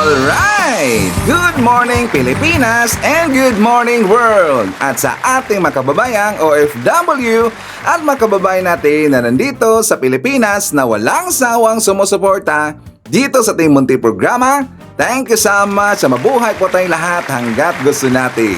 Alright! Good morning Pilipinas and good morning world! At sa ating mga kababayang OFW at mga kababayan natin na nandito sa Pilipinas na walang sawang sumusuporta dito sa ating munti programa, thank you so much sa mabuhay po tayong lahat hanggat gusto natin.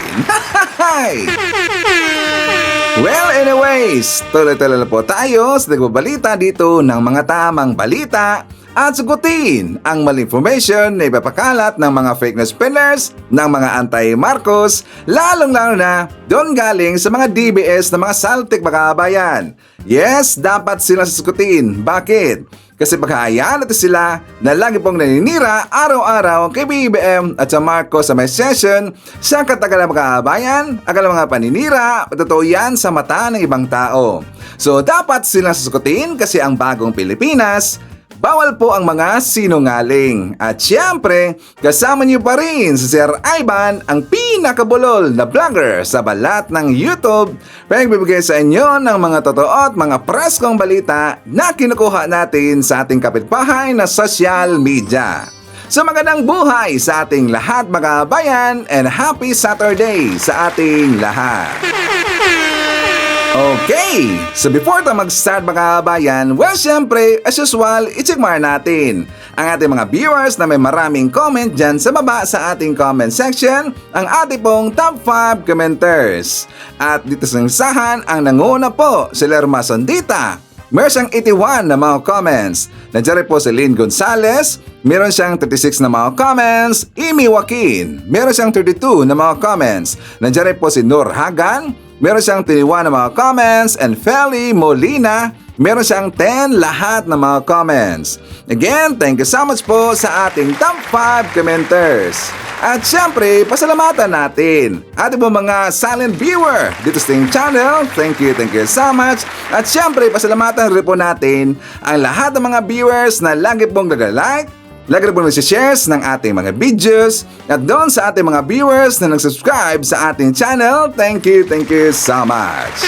Well, anyways, tuloy-tuloy na po tayo sa nagbabalita dito ng mga tamang balita at sagutin ang maling information na ipapakalat ng mga fake news peddlers ng mga anti-Marcos, lalong-lalo na doon galing sa mga DBS na mga saltik makabayan. Yes, dapat sila sasagutin. Bakit? Kasi pagkahayaan natin sila na lagi pong naninira araw-araw kay BBM at sa Marcos sa may session sa katagalan makabayan, akala mga paninira, totoo yan sa mata ng ibang tao. So dapat silang sasagutin kasi ang bagong Pilipinas, bawal po ang mga sinungaling. At syempre, kasama niyo pa rin si Sir Ivan, ang pinakabulol na vlogger sa balat ng YouTube, nagbibigay sa inyo ng mga totoo at mga preskong balita na kinukuha natin sa ating kapitbahay na social media. So magandang buhay sa ating lahat mga bayan and happy Saturday sa ating lahat. Okay, so before tayo mag-start mga kabayan, well syempre, as usual, i-check muna natin ang ating mga viewers na may maraming comment dyan sa baba sa ating comment section, ang ating pong top 5 commenters. At dito sa listahan, ang nanguna po si Lerma Sondita. Meron siyang 81 na mga comments. Nandiyan rin po si Lynn Gonzalez. Meron siyang 36 na mga comments. Amy Joaquin. Meron siyang 32 na mga comments. Nandiyan rin po si Nur Hagan. Meron siyang 21 na mga comments. And Feli Molina, meron siyang 10 lahat na mga comments. Again, thank you so much po sa ating top 5 commenters. At syempre, pasalamatan natin ating po mga silent viewer dito sa ating channel. Thank you so much. At syempre, pasalamatan rin po natin ang lahat ng mga viewers na lagi pong nag-like, lagi rin po nag-shares ng ating mga videos. At doon sa ating mga viewers na nag-subscribe sa ating channel, thank you so much.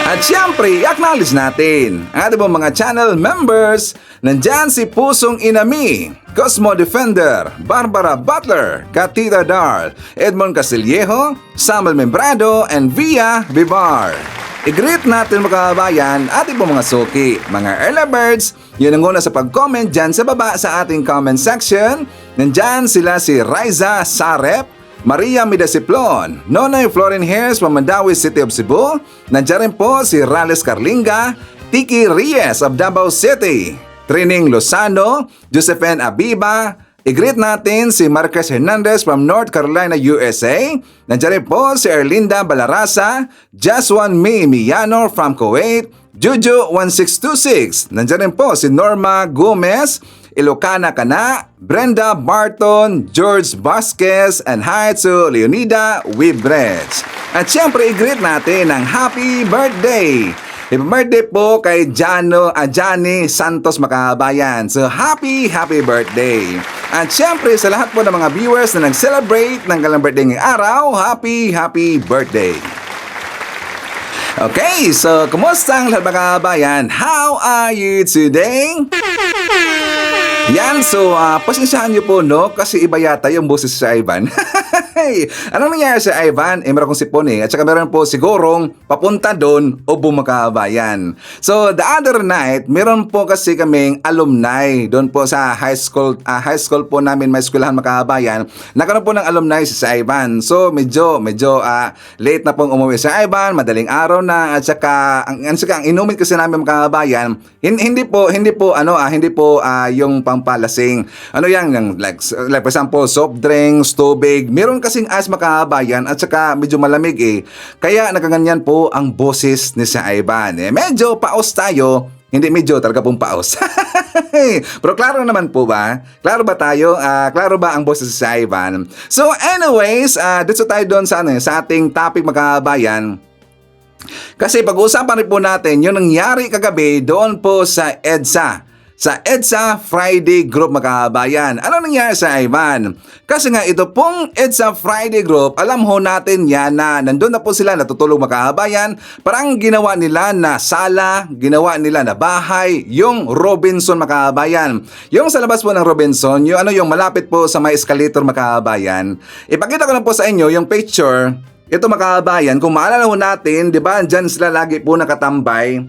At syempre, i-acknowledge natin ang ating mga channel members. Nandyan si Pusong Inami, Cosmo Defender, Barbara Butler, Katita Darl, Edmond Castillejo, Samuel Membrado, and Via Vivar. I-greet natin mga kabayan ating po mga suki, mga early birds. Yun ang una sa pag-comment dyan sa baba sa ating comment section. Nandyan sila si Riza Sarep, Maria Midasiplon, Nonoy Florin Hairs from Mandawi City of Cebu. Nandiyan rin po si Rales Carlinga, Tiki Reyes of Davao City, Trining Lozano, Josephine Abiba. I-greet natin si Marquez Hernandez from North Carolina, USA. Nandiyan rin po si Erlinda Balarasa, Jaswan May Miano from Kuwait, Juju 1626. Nandiyan rin po si Norma Gomez, Ilocana Kana, Brenda Barton, George Vasquez, and hi to Leonida Wibres. At syempre, i-greet natin ang happy birthday! Happy birthday po kay Johnny Santos Makabayan. So happy birthday! At syempre, sa lahat po ng mga viewers na nag-celebrate ng kanilang birthday ngayong araw, happy birthday! Okay, so kumusta ang lahat mga kabayan? How are you today? Yan, so pasensyahan niyo po no kasi iba yata yung boses sa Ivan. Anong nangyari sa Ivan? Meron kong sipon at saka meron po sigurong papunta doon o bumakabayan. So the other night, meron po kasi kaming alumni doon po sa high school po namin, may eskwelahan makabayan. Nagkaroon po ng alumni si Ivan. So medyo late na pong umuwi si Ivan, madaling araw na at saka ang inumin kasi namin makabayan, hindi po yung pampalasing. Ano yan, like for example, soft drinks, tubig. Meron kasing as makabayan at saka medyo malamig Kaya nakaganyan po ang boses ni si Ivan. Medyo paos tayo. Hindi medyo, talaga pong paos. Pero klaro naman po ba? Klaro ba tayo? Klaro ba ang boses si Ivan? So anyways, dito tayo doon sa ating topic makabayan. Kasi pag-uusapan rin po natin yung nangyari kagabi doon po sa EDSA. sa EDSA Friday Group mga kabayan. Ano nangyari sa Ivan? Kasi nga ito pong EDSA Friday Group, alam ho natin yan na nandun na po sila natutulog mga kabayan. Parang ginawa nila na sala, ginawa nila na bahay, yung Robinson mga kabayan. Yung sa labas po ng Robinson, yung malapit po sa may escalator mga kabayan. Ipakita ko lang po sa inyo yung picture. Ito mga kabayan, kung maalala ho natin, di ba, dyan sila lagi po nakatambay.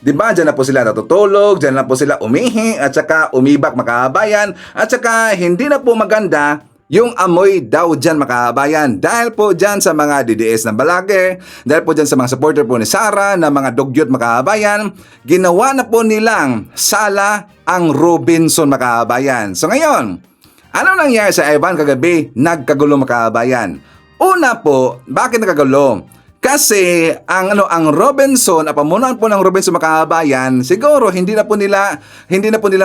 Di ba, dyan na po sila natutulog, dyan na po sila umihi, at saka umibak mga kabayan, at saka hindi na po maganda yung amoy daw dyan mga kabayan. Dahil po dyan sa mga DDS na balage, dahil po dyan sa mga supporter po ni Sarah, na mga dugyot mga kabayan, ginawa na po nilang sala ang Robinson mga kabayan. So ngayon, ano nangyari sa Ivan kagabi? Nagkagulo mga kabayan. Una po, bakit nagkagulo? Kasi ang Robinson, pamunuan po ng Robinson mga kabayan, siguro hindi na po nila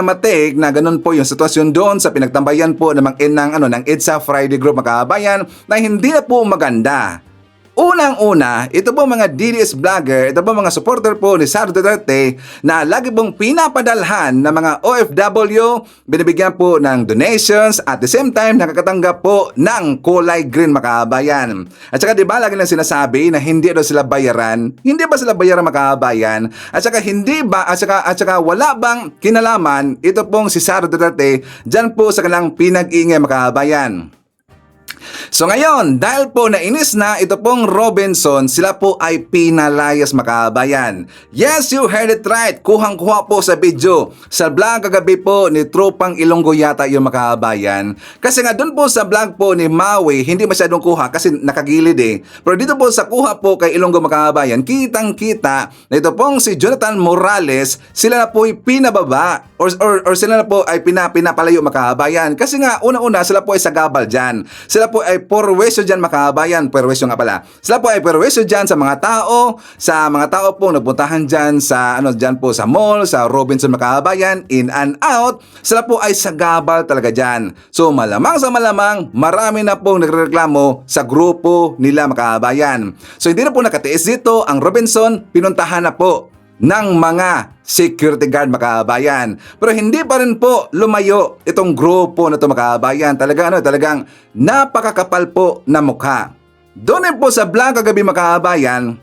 matake na ganun po yung sitwasyon doon sa pinagtambayan po ng EDSA Friday Group mga kabayan na hindi na po maganda. Unang-una, ito po mga DDS vlogger, ito po mga supporter po ni Sara Duterte na lagi pong pinapadalhan ng mga OFW, binibigyan po ng donations at the same time nakakatanggap po ng kulay green mga kabayan. At saka diba lagi lang sinasabi na hindi daw sila bayaran? Hindi ba sila bayaran mga kabayan? At saka wala bang kinalaman ito pong si Sara Duterte dyan po sa kanilang pinag-ingay mga kabayan? So ngayon, dahil po nainis na ito pong Robinson, sila po ay pinalayas mga kabayan. Yes, you heard it right. Kuhang-kuha po sa video. Sa vlog kagabi po ni Tropang Ilonggo yata yung mga kabayan. Kasi nga doon po sa vlog po ni Maui, hindi masyadong kuha kasi nakagilid eh. Pero dito po sa kuha po kay Ilonggo mga kabayan, kitang-kita na ito pong si Jonathan Morales, sila na po ay pinababa or sila na po ay pinapalayo mga kabayan. Kasi nga, una-una sila po ay sagabal dyan. Sila po ay porwesyo dyan mga kabayan. Porwesyo nga pala. Sila po ay porwesyo dyan sa mga tao po nagpuntahan dyan sa dyan po sa mall, sa Robinson mga kabayan, in and out. Sila po ay sagabal talaga dyan. So malamang sa malamang, marami na pong nagreklamo sa grupo nila mga kabayan. So hindi na po nakatiis dito ang Robinson, pinuntahan na po ng mga security guard mga kabayan. Pero hindi pa rin po lumayo itong grupo na ito mga kabayan. Talagang napakakapal po na mukha. Doon po sa vlog kagabi mga kabayan,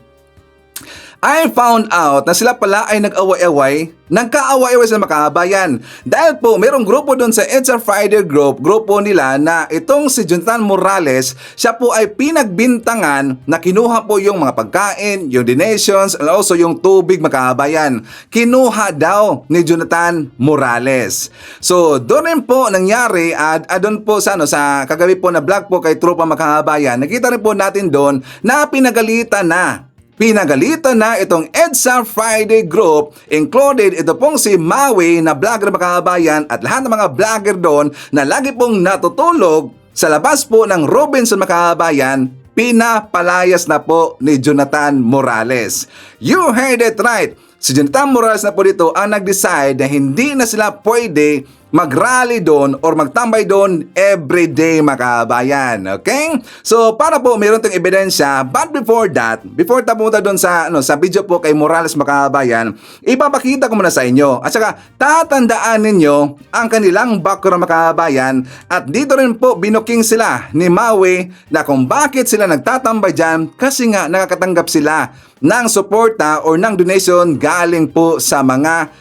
I found out na sila pala ay nag-away-away, nagka-away-away sa mga kabayan. Dahil po, mayroong grupo doon sa EDSA Friday Group, grupo nila na itong si Jonathan Morales, siya po ay pinagbintangan na kinuha po yung mga pagkain, yung donations, and also yung tubig mga kabayan. Kinuha daw ni Jonathan Morales. So, doon rin po nangyari, doon po sa kagabi po na vlog po kay Tropa mga kabayan, nakita rin po natin doon na pinagalitan na itong EDSA Friday Group, included ito pong si Maui na vlogger mga kabayan at lahat ng mga vlogger doon na lagi pong natutulog sa labas po ng Robinson mga kabayan, pinapalayas na po ni Jonathan Morales. You heard it right. Si Jonathan Morales na po dito ang nag-decide na hindi na sila pwede mag-rally doon or magtambay doon everyday mga kabayan. Okay? So, para po mayroon tayong ebidensya, but before tayo pumunta doon sa video po kay Morales mga kabayan, ipapakita ko muna sa inyo. At saka, tatandaan ninyo ang kanilang background mga kabayan at dito rin po binuking sila ni Maui na kung bakit sila nagtatambay dyan kasi nga nakakatanggap sila ng suporta or ng donation galing po sa mga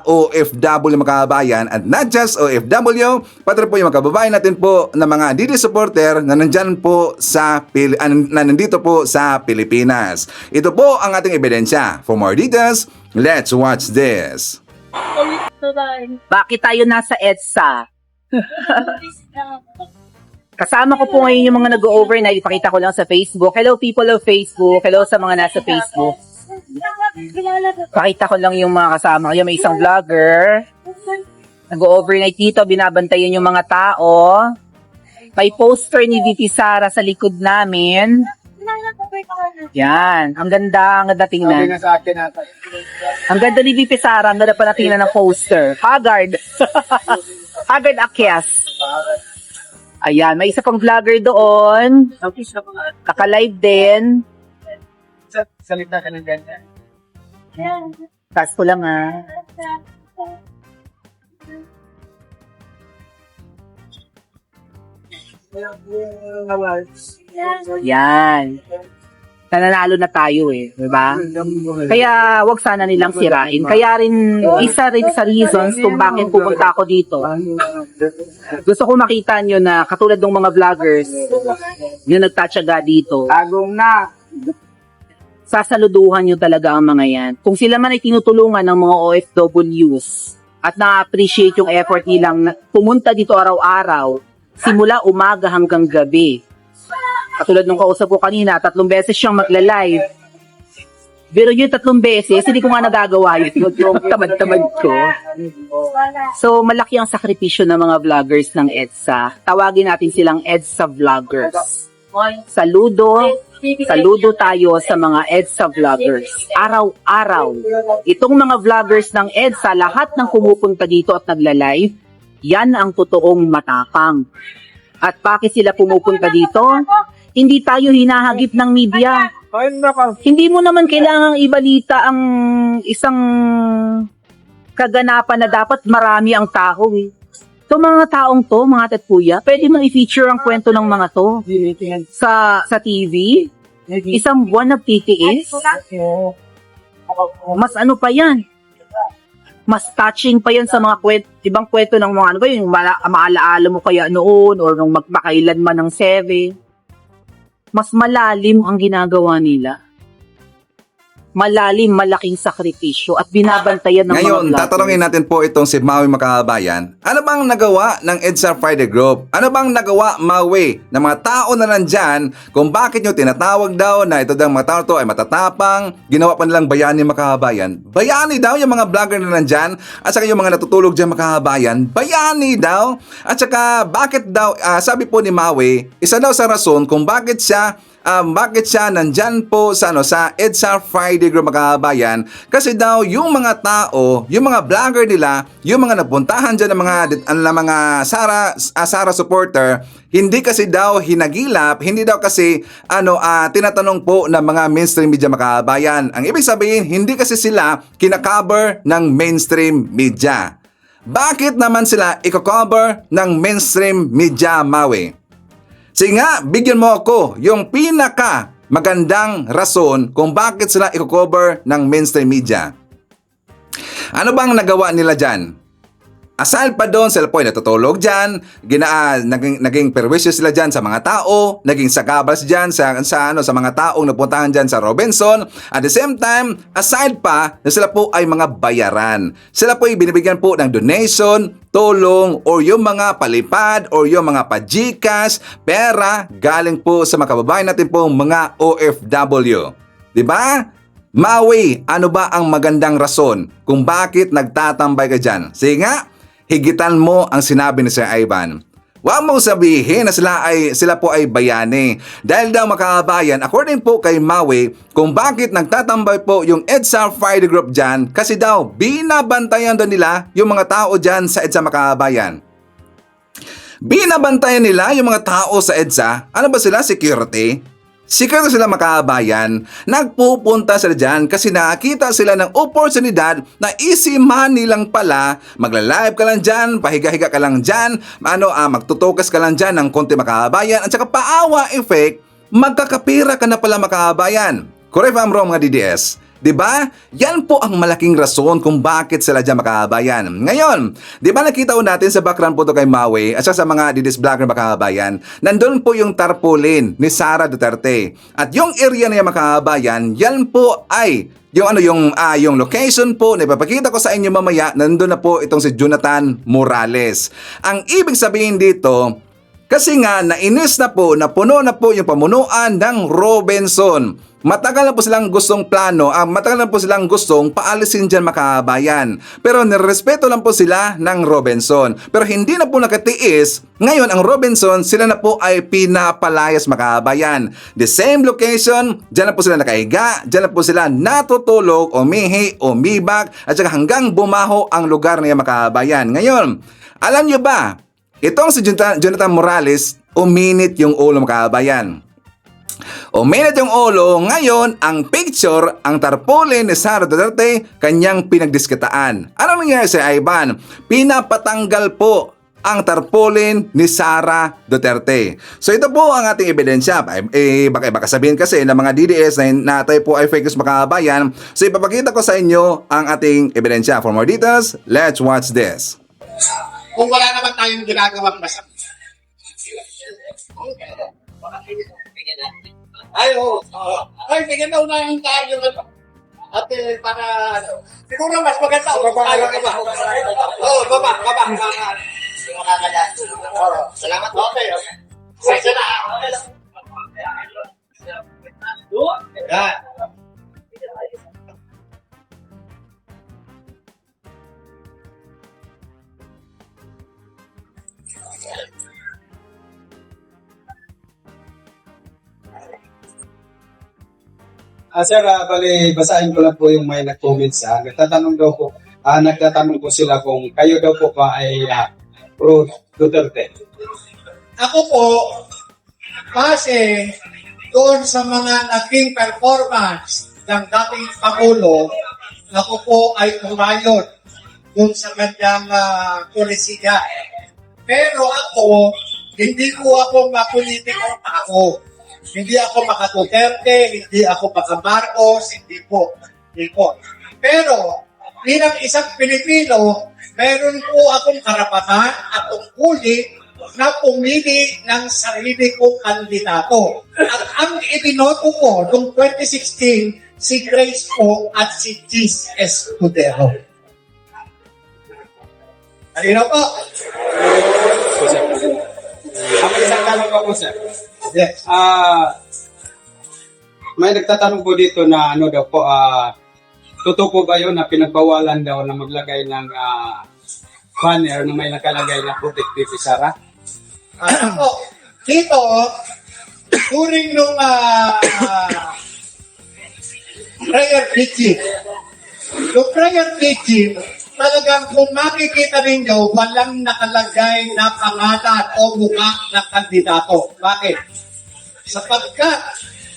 OFW mga kabayan at not just OFW, pati po yung mga kababayan natin po na mga DD supporter na nandyan po na nandito po sa Pilipinas. Ito po ang ating ebidensya. For more details, let's watch this. Bakit tayo nasa EDSA? Kasama ko po ngayon yung mga nag-overnight. Ipakita ko lang sa Facebook. Hello people of Facebook. Hello sa mga nasa Facebook. Pakita ko lang yung mga kasama ko. May isang vlogger. Nag-overnight dito. Binabantayan yung mga tao. May poster ni VP Sara sa likod namin. Yan. Ang ganda tingnan. Ang ganda ni VP Sara. Ang ganda pa na tingnan ng poster. Haggard. Haggard Akyas. Ayan. May isa pang vlogger doon. Kaka-live din. Salita ka ng ganda. Taas ko lang Yan. Nananalo na tayo diba? Kaya wag sana nilang sirain. Kaya rin, isa rin sa reasons kung bakit pupunta ako dito. Gusto ko makita nyo na katulad ng mga vloggers, yung nagtatsaga dito, sasaluduhan nyo talaga ang mga yan. Kung sila man ay tinutulungan ng mga OFWs at na-appreciate yung effort nilang pumunta dito araw-araw, simula umaga hanggang gabi. Katulad nung kausap ko kanina, 3 beses siyang magla-live. Pero yung 3 beses, hindi ko nga nagagawa yun. Yung tamad-tamad ko. So, malaki ang sakripisyo ng mga vloggers ng EDSA. Tawagin natin silang EDSA vloggers. Saludo tayo sa mga EDSA vloggers. Araw-araw. Itong mga vloggers ng EDSA, lahat ng pumupunta dito at nagla-live, yan ang totoong matapang. At bakit sila pumupunta dito? Hindi tayo hinahagip ng media. Hindi mo naman kailangang ibalita ang isang kaganapan na dapat marami ang tao So mga taong to, mga tatkuya, pwede mo i-feature ang kwento ng mga to sa TV. Isang buwan na PTS. Mas ano pa yan? Mas touching pa yan sa mga ibang kwento ng mga ano ba yung maalaala mo kaya noon or nung magmakailan man ng 7. Mas malalim ang ginagawa nila. Malalim, malaking sakripisyo at binabantayan ng mga Ngayon, vloggers. tatanungin natin po itong si Maui Makabayan. Ano bang nagawa ng EDSA Friday Group? Ano bang nagawa, Maui, ng mga tao na nandyan kung bakit nyo tinatawag daw na ito daw mga tao to ay matatapang, ginawa pa nilang bayani Makabayan? Bayani daw yung mga vlogger na nandyan at saka yung mga natutulog dyan Makabayan. Bayani daw. At saka bakit daw, sabi po ni Maui, isa daw sa rason kung bakit siya nandyan po sa EDSA Friday Group Makabayan kasi daw yung mga tao, yung mga vlogger nila, yung mga napuntahan dyan ng mga Sara supporter, hindi kasi daw hinagilap, hindi daw kasi tinatanong po ng mga mainstream media Makabayan. Ang ibig sabihin, hindi kasi sila kinakover ng mainstream media. Bakit naman sila i-cover ng mainstream media, Maui? Sige nga, bigyan mo ako yung pinaka magandang rason kung bakit sila i-cover ng mainstream media. Ano bang nagawa nila dyan? Aside pa doon, sila po ay natutulog dyan, naging perwisyo sila dyan sa mga tao, naging sagabas dyan sa mga taong napuntahan dyan sa Robinson. At the same time, aside pa, na sila po ay mga bayaran. Sila po ay binibigyan po ng donation, tulong, or yung mga palipad, or yung mga pajikas, pera, galing po sa mga kababayan natin po mga OFW. Diba? Maui, ano ba ang magandang rason kung bakit nagtatambay ka dyan? Sige nga, higitan mo ang sinabi ni Sir Ivan. Huwag mong sabihin na sila po ay bayani. Dahil daw Makabayan, according po kay Maui, kung bakit nagtatambay po yung EDSA Friday Group dyan, kasi daw binabantayan daw nila yung mga tao dyan sa EDSA Makabayan. Binabantayan nila yung mga tao sa EDSA. Ano ba sila? Security? Security sila Makabayan, nagpupunta sila dyan kasi nakakita sila ng oportunidad na easy money lang pala, magla-live ka lang dyan, pahiga-higa ka lang dyan, magtutukas ka lang dyan ng konti Makabayan, at saka paawa effect, magkakapira ka na pala Makabayan. Correct ba mga DDS? Diba? Yan po ang malaking rason kung bakit sila dyan Makabayan. Ngayon, diba nakita ko natin sa background po to kay Maui at sa mga DDS vlogger Makabayan, nandun po yung tarpaulin ni Sara Duterte. At yung area na yung Makabayan, yan po ay yung location po na ipapakita ko sa inyo mamaya, nandun na po itong si Jonathan Morales. Ang ibig sabihin dito, kasi nga nainis na po, napuno na po yung pamunuan ng Robinson. Matagal na po silang gustong matagal na po silang gustong paalisin dyan Makabayan. Pero nirespeto lang po sila ng Robinson. Pero hindi na po nakatiis. Ngayon ang Robinson, sila na po ay pinapalayas Makabayan. The same location, dyan na po sila nakahiga, dyan na po sila natutulog, umihi, umibag, at saka hanggang bumaho ang lugar na yung Makabayan. Ngayon, alam nyo ba, itong si Jonathan Morales, uminit yung ulo Makabayan. Uminit yung ulo, ngayon ang picture, ang tarpaulin ni Sara Duterte, kanyang pinagdiskitaan. Ano nangyari sa Ivan? Pinapatanggal po ang tarpaulin ni Sara Duterte. So ito po ang ating ebidensya. Baka sabihin kasi ng mga DDS na tayo po ay fake news mga kabayan. So ipapakita ko sa inyo ang ating ebidensya. For more details, let's watch this. Kung wala naman tayong ginagawang masama. Ay, oo. Ay, bigyan na unahin tayo. At para, siguro mas maganda. Baba ka ba? Oo, baba. Salamat. Okay. Sige na. Yan. Sir, bali, basahin ko lang po yung may nag-comment sa. Nagtatanong po sila kung kayo daw po ba ay pro Duterte. Ako po, kasi doon sa mga naging performance ng dating Pangulo, ako po ay umayon doon sa kanyang polisiya. Pero ako, hindi ko ako mapolitikong tao. Hindi ako maka-Duterte, hindi ako maka-Marcos, hindi po. Pero, bilang isang Pilipino, meron po akong karapatan at tungkulin na pumili ng sarili kong kandidato. At ang ibinoto ko noong 2016, si Grace po at si Gis Escudero. Halina po. Ang isang tanong ko po, sir. Yes. May nagtatanong po dito na ano daw po, totoo po ba yun na pinagbawalan daw na maglagay ng banner na may nakalagay na protective si Sara? Dito, during nung prayer vigil, yung prayer vigil, talagang kung makikita ninyo, walang nakalagay na pangalan o mukha ng kandidato. Bakit? Sapagkat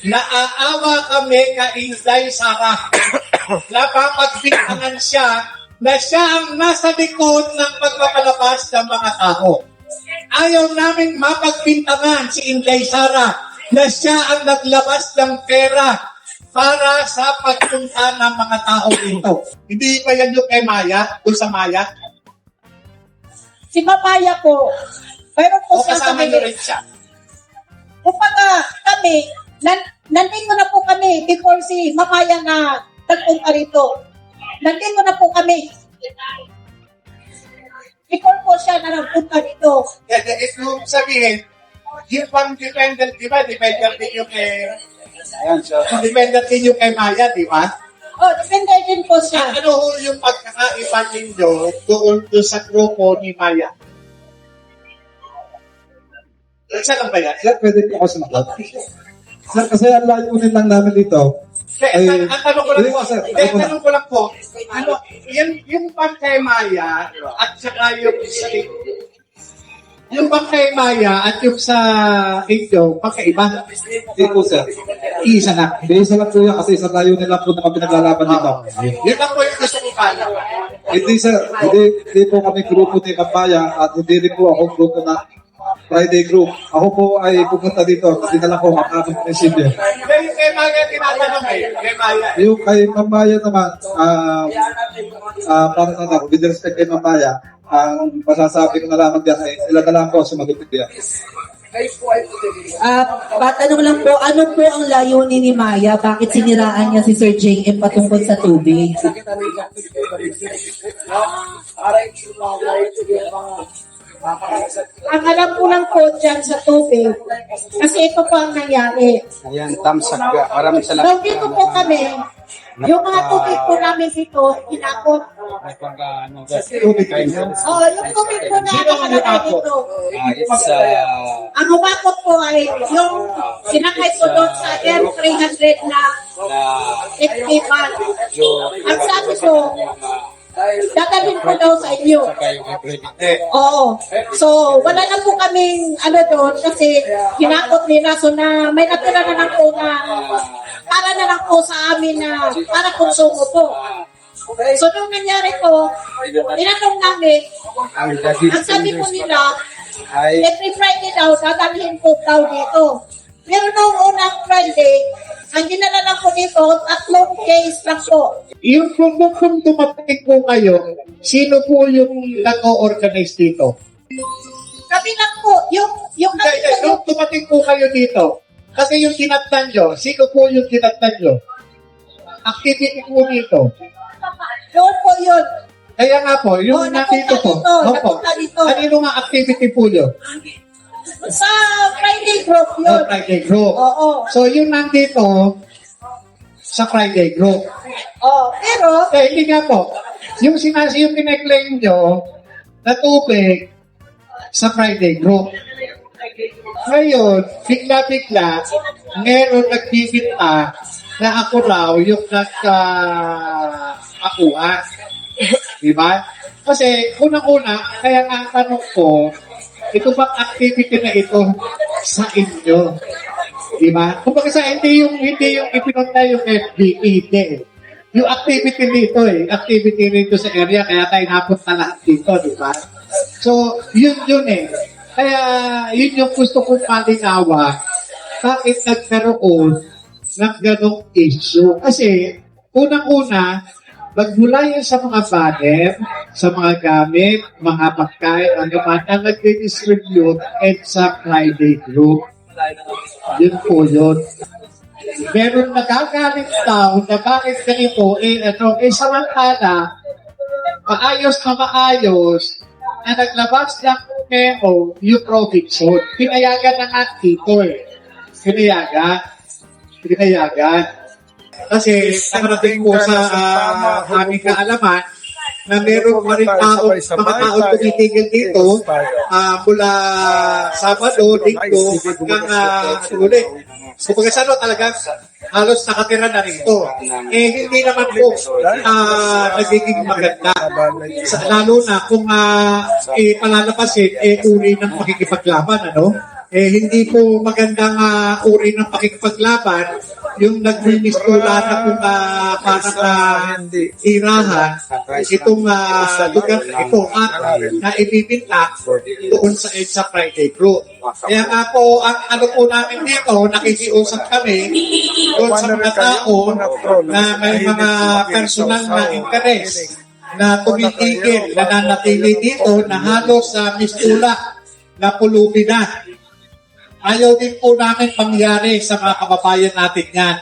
naaawa kami kay Inday Sara. Napapagbintangan siya na siya ang nasa likod ng pagpapalabas ng mga tao. Ayaw namin mapagbintangan si Inday Sara na siya ang naglabas ng pera para sa pagpunta ng mga tao dito. Hindi ba yan yung kay Maya? Doon sa Maya? Si Mapaya po, mayroon po O kasama nyo rin siya? Kumbaga kami, nandito na po kami before si Mapaya na nagpunta rito. Nandito na po kami. Before po siya na nagpunta rito. Yung sabihin, yung pang dependent, di ba? Dependent din yung kay... Ayan, sir. Dependent din yung kay Maya, di ba? Oh, depende din po siya. Ano ho yung pagkakaiba ninyo doon sa grupo ni Maya? Isa lang ba yan? Sir, pwede po ako sumagot. Sir, kasi ang layunin lang namin dito. Ang tanong ko lang po, sir, ang tanong ko lang po, ano, yung pang kay Maya at saka yung pang kay Maya at yung sa inyo, pagkaiba. Hindi po, sir. Isa na. Hindi, isa lang po yan kasi isang layunin lang po na kami naglalaban dito. Yun lang po yung gusto ko pala. Hindi, sir. Hindi po kami grupo ni Kampaya at hindi rin po ako grupo na Friday group. Ako po ay pupunta dito. Dinala ko makakapag prinsipyo. Kay Maya, tinatanong kay Maya. Yung kay Kampaya naman, para na ako, with respect kay Kampaya, ang masasabi ko na lamang dyan ay sila na lang po sumagot niya. Patanong lang po, ano po ang layunin ni Maya? Bakit siniraan niya si Sir JM patungkol sa tubig? Ang alam ko lang po dyan sa tubig, kasi ito po ang nangyari. Ayan, tamsak ka. Maraming salamat. Nung dito po kami, yung mga tubig po namin dito, inakot. May ano, Oh, yung tubig po na nakalagay dito. it's Ang umakot po ay yung sinakay ko doon sa R300 na FP van. Ang sabi ko, dadalhin ko daw sa inyo. Oo. So, wala na po kaming ano doon kasi hinakot nila. So, na may natira na lang po na para na lang po sa amin na para konsumo po. So, nung nangyari po, tinanong namin ang David Ang sabi po Sanders nila, ay every Friday daw, dadalhin po daw dito. Pero noong unang Friday, ang dinala lang po dito, 3 case lang po. Yung kung dumating po kayo, sino po yung nag-o-organize dito? Kami lang po, yung Nung dumating po kayo dito, kasi yung tinatnan nyo, sino po yung tinatnan nyo? Activity po dito. doon po yun. Kaya nga po, yung Oh, nandito napunta po. dito, Opo. napunta dito. Kanino nga activity po yun? Sa Friday group Sa yun. Friday group. Oo. So yung nandito, sa Friday group. Oh, pero, Hindi nga po. Yung kine-claim nyo na tubig sa Friday group. Ngayon, bigla-bigla, meron nagbibita na ako raw yung nagka-akuha. Diba? Kasi unang-una, kaya nga ang tanong ko, ito bang activity na ito sa inyo? Diba? Kumbaga sa hindi yung ipinunta yung FBE, hindi. Yung activity dito activity rito sa area, kaya tayo napunta lahat dito, diba? So, yun Kaya, yun yung gusto kong palinawa, bakit nagkaroon ng ganong issue. Kasi, unang-una, magmula yun sa mga banner, sa mga gamit, mga pagkain, ano man, ang nag-distribute at sa Friday group. Yun po yun. Meron nagagalit daw na bakit ganito, samantala, maayos na maayos, na naglabas ng memo yung Robinson. Pinayagan na nga dito Pinayagan. Kasi nakarating po sa aming kaalaman na meron pa rin mga taong tumitigil dito mula Sabado, Linggo, hanggang ulit. So pagkasano talaga halos nakatira na rito. Hindi naman po nagiging maganda. Lalo na kung palalapasin, uri ng pakikipaglaban, hindi po magandang uri ng pakikipaglaban yung nagmimistula na kung parang irahan itong lugar na ito at na ibibinta doon sa EDSA Friday Group. Kaya nga po, ang ano po namin dito, nakikiusap kami doon sa mga tao na may mga personal na interes na tumitigil, na nanatili dito na halos sa mistula na pulubi na. Ayaw din po namin pangyari sa mga kababayan natin yan.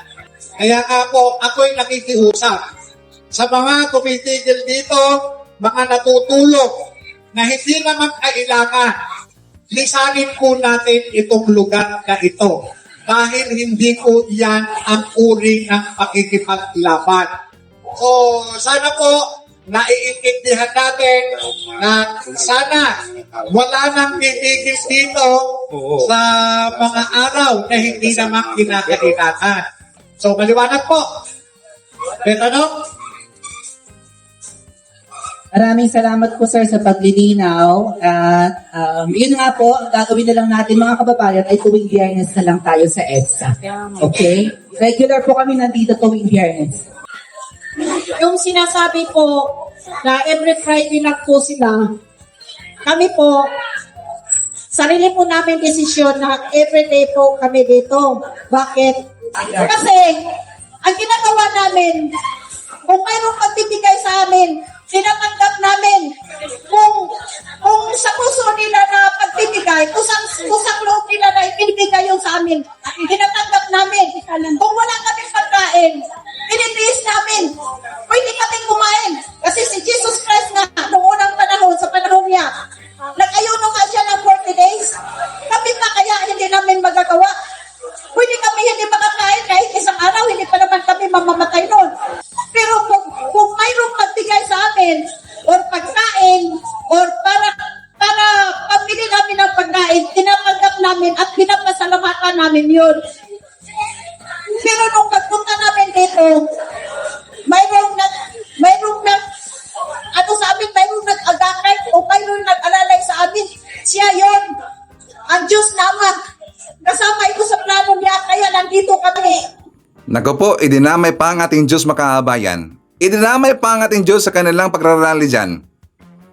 Kaya nga po, ako'y nakikiusap sa mga tumitigil dito, mga natutulog na hindi naman kailangan. Lisanin po natin itong lugar na ito dahil hindi po yan ang uri ng pakikipaglaban. So, sana po naiintindihan natin na sana wala nang titigil dito sa mga araw na hindi naman kinakailangan. So, maliwanag po. May tanong? Maraming salamat po sir sa paglilinaw. At yun nga po, ang gagawin na lang natin mga kababayan ay tuwing Biyernes na lang tayo sa EDSA. Okay? Regular po kami nandito tuwing Biyernes. yung sinasabi po na every Friday lang po sila, kami po, sarili po namin desisyon na everyday po kami dito. Bakit? Kasi, ang ginagawa namin, kung mayroong pagbibigay sa amin, tinatanggap namin kung sa puso nila na pagbibigay, kusang loob nila na ibinibigay yung sa amin, tinatanggap namin. Kung wala kaming pagkain, pinitiis namin. Pwede kaming kumain. Kasi si Jesus Christ nga, noong unang panahon, sa panahon niya, nag-ayuno nga siya ng 40 days. Kami pa kaya hindi namin magagawa. Pwede kami hindi makakain kahit isang araw, hindi pa naman kami mamamatay noon. Pero kung mayroong magbigay sa amin, or pagkain, or para pamili namin ng pagkain, tinatanggap namin at pinapasalamatan namin yun. Pero nung pagpunta namin dito, mayroong nag-agakay o mayroong nag-alalay sa amin. Siya yon, ang Diyos naman. Kasama ito sa plano niya, kaya nandito kami. Naku po, idinamay pa ang ating Diyos makahabayan. Idinamay pa ang ating Diyos sa kanilang pagrarally dyan.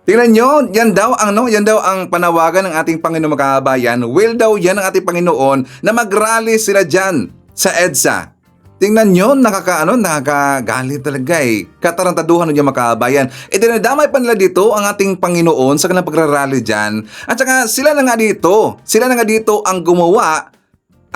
Tingnan nyo, yan daw ang panawagan ng ating Panginoon mga kababayan. Will daw yan ng ating Panginoon na mag-rally sila dyan sa EDSA. Tingnan nyo, nakakagalit talaga eh. Katarantaduhan nyo mga kababayan. Dinadamay pa nila dito ang ating Panginoon sa kanilang pagrarally dyan. At saka sila na nga dito ang gumawa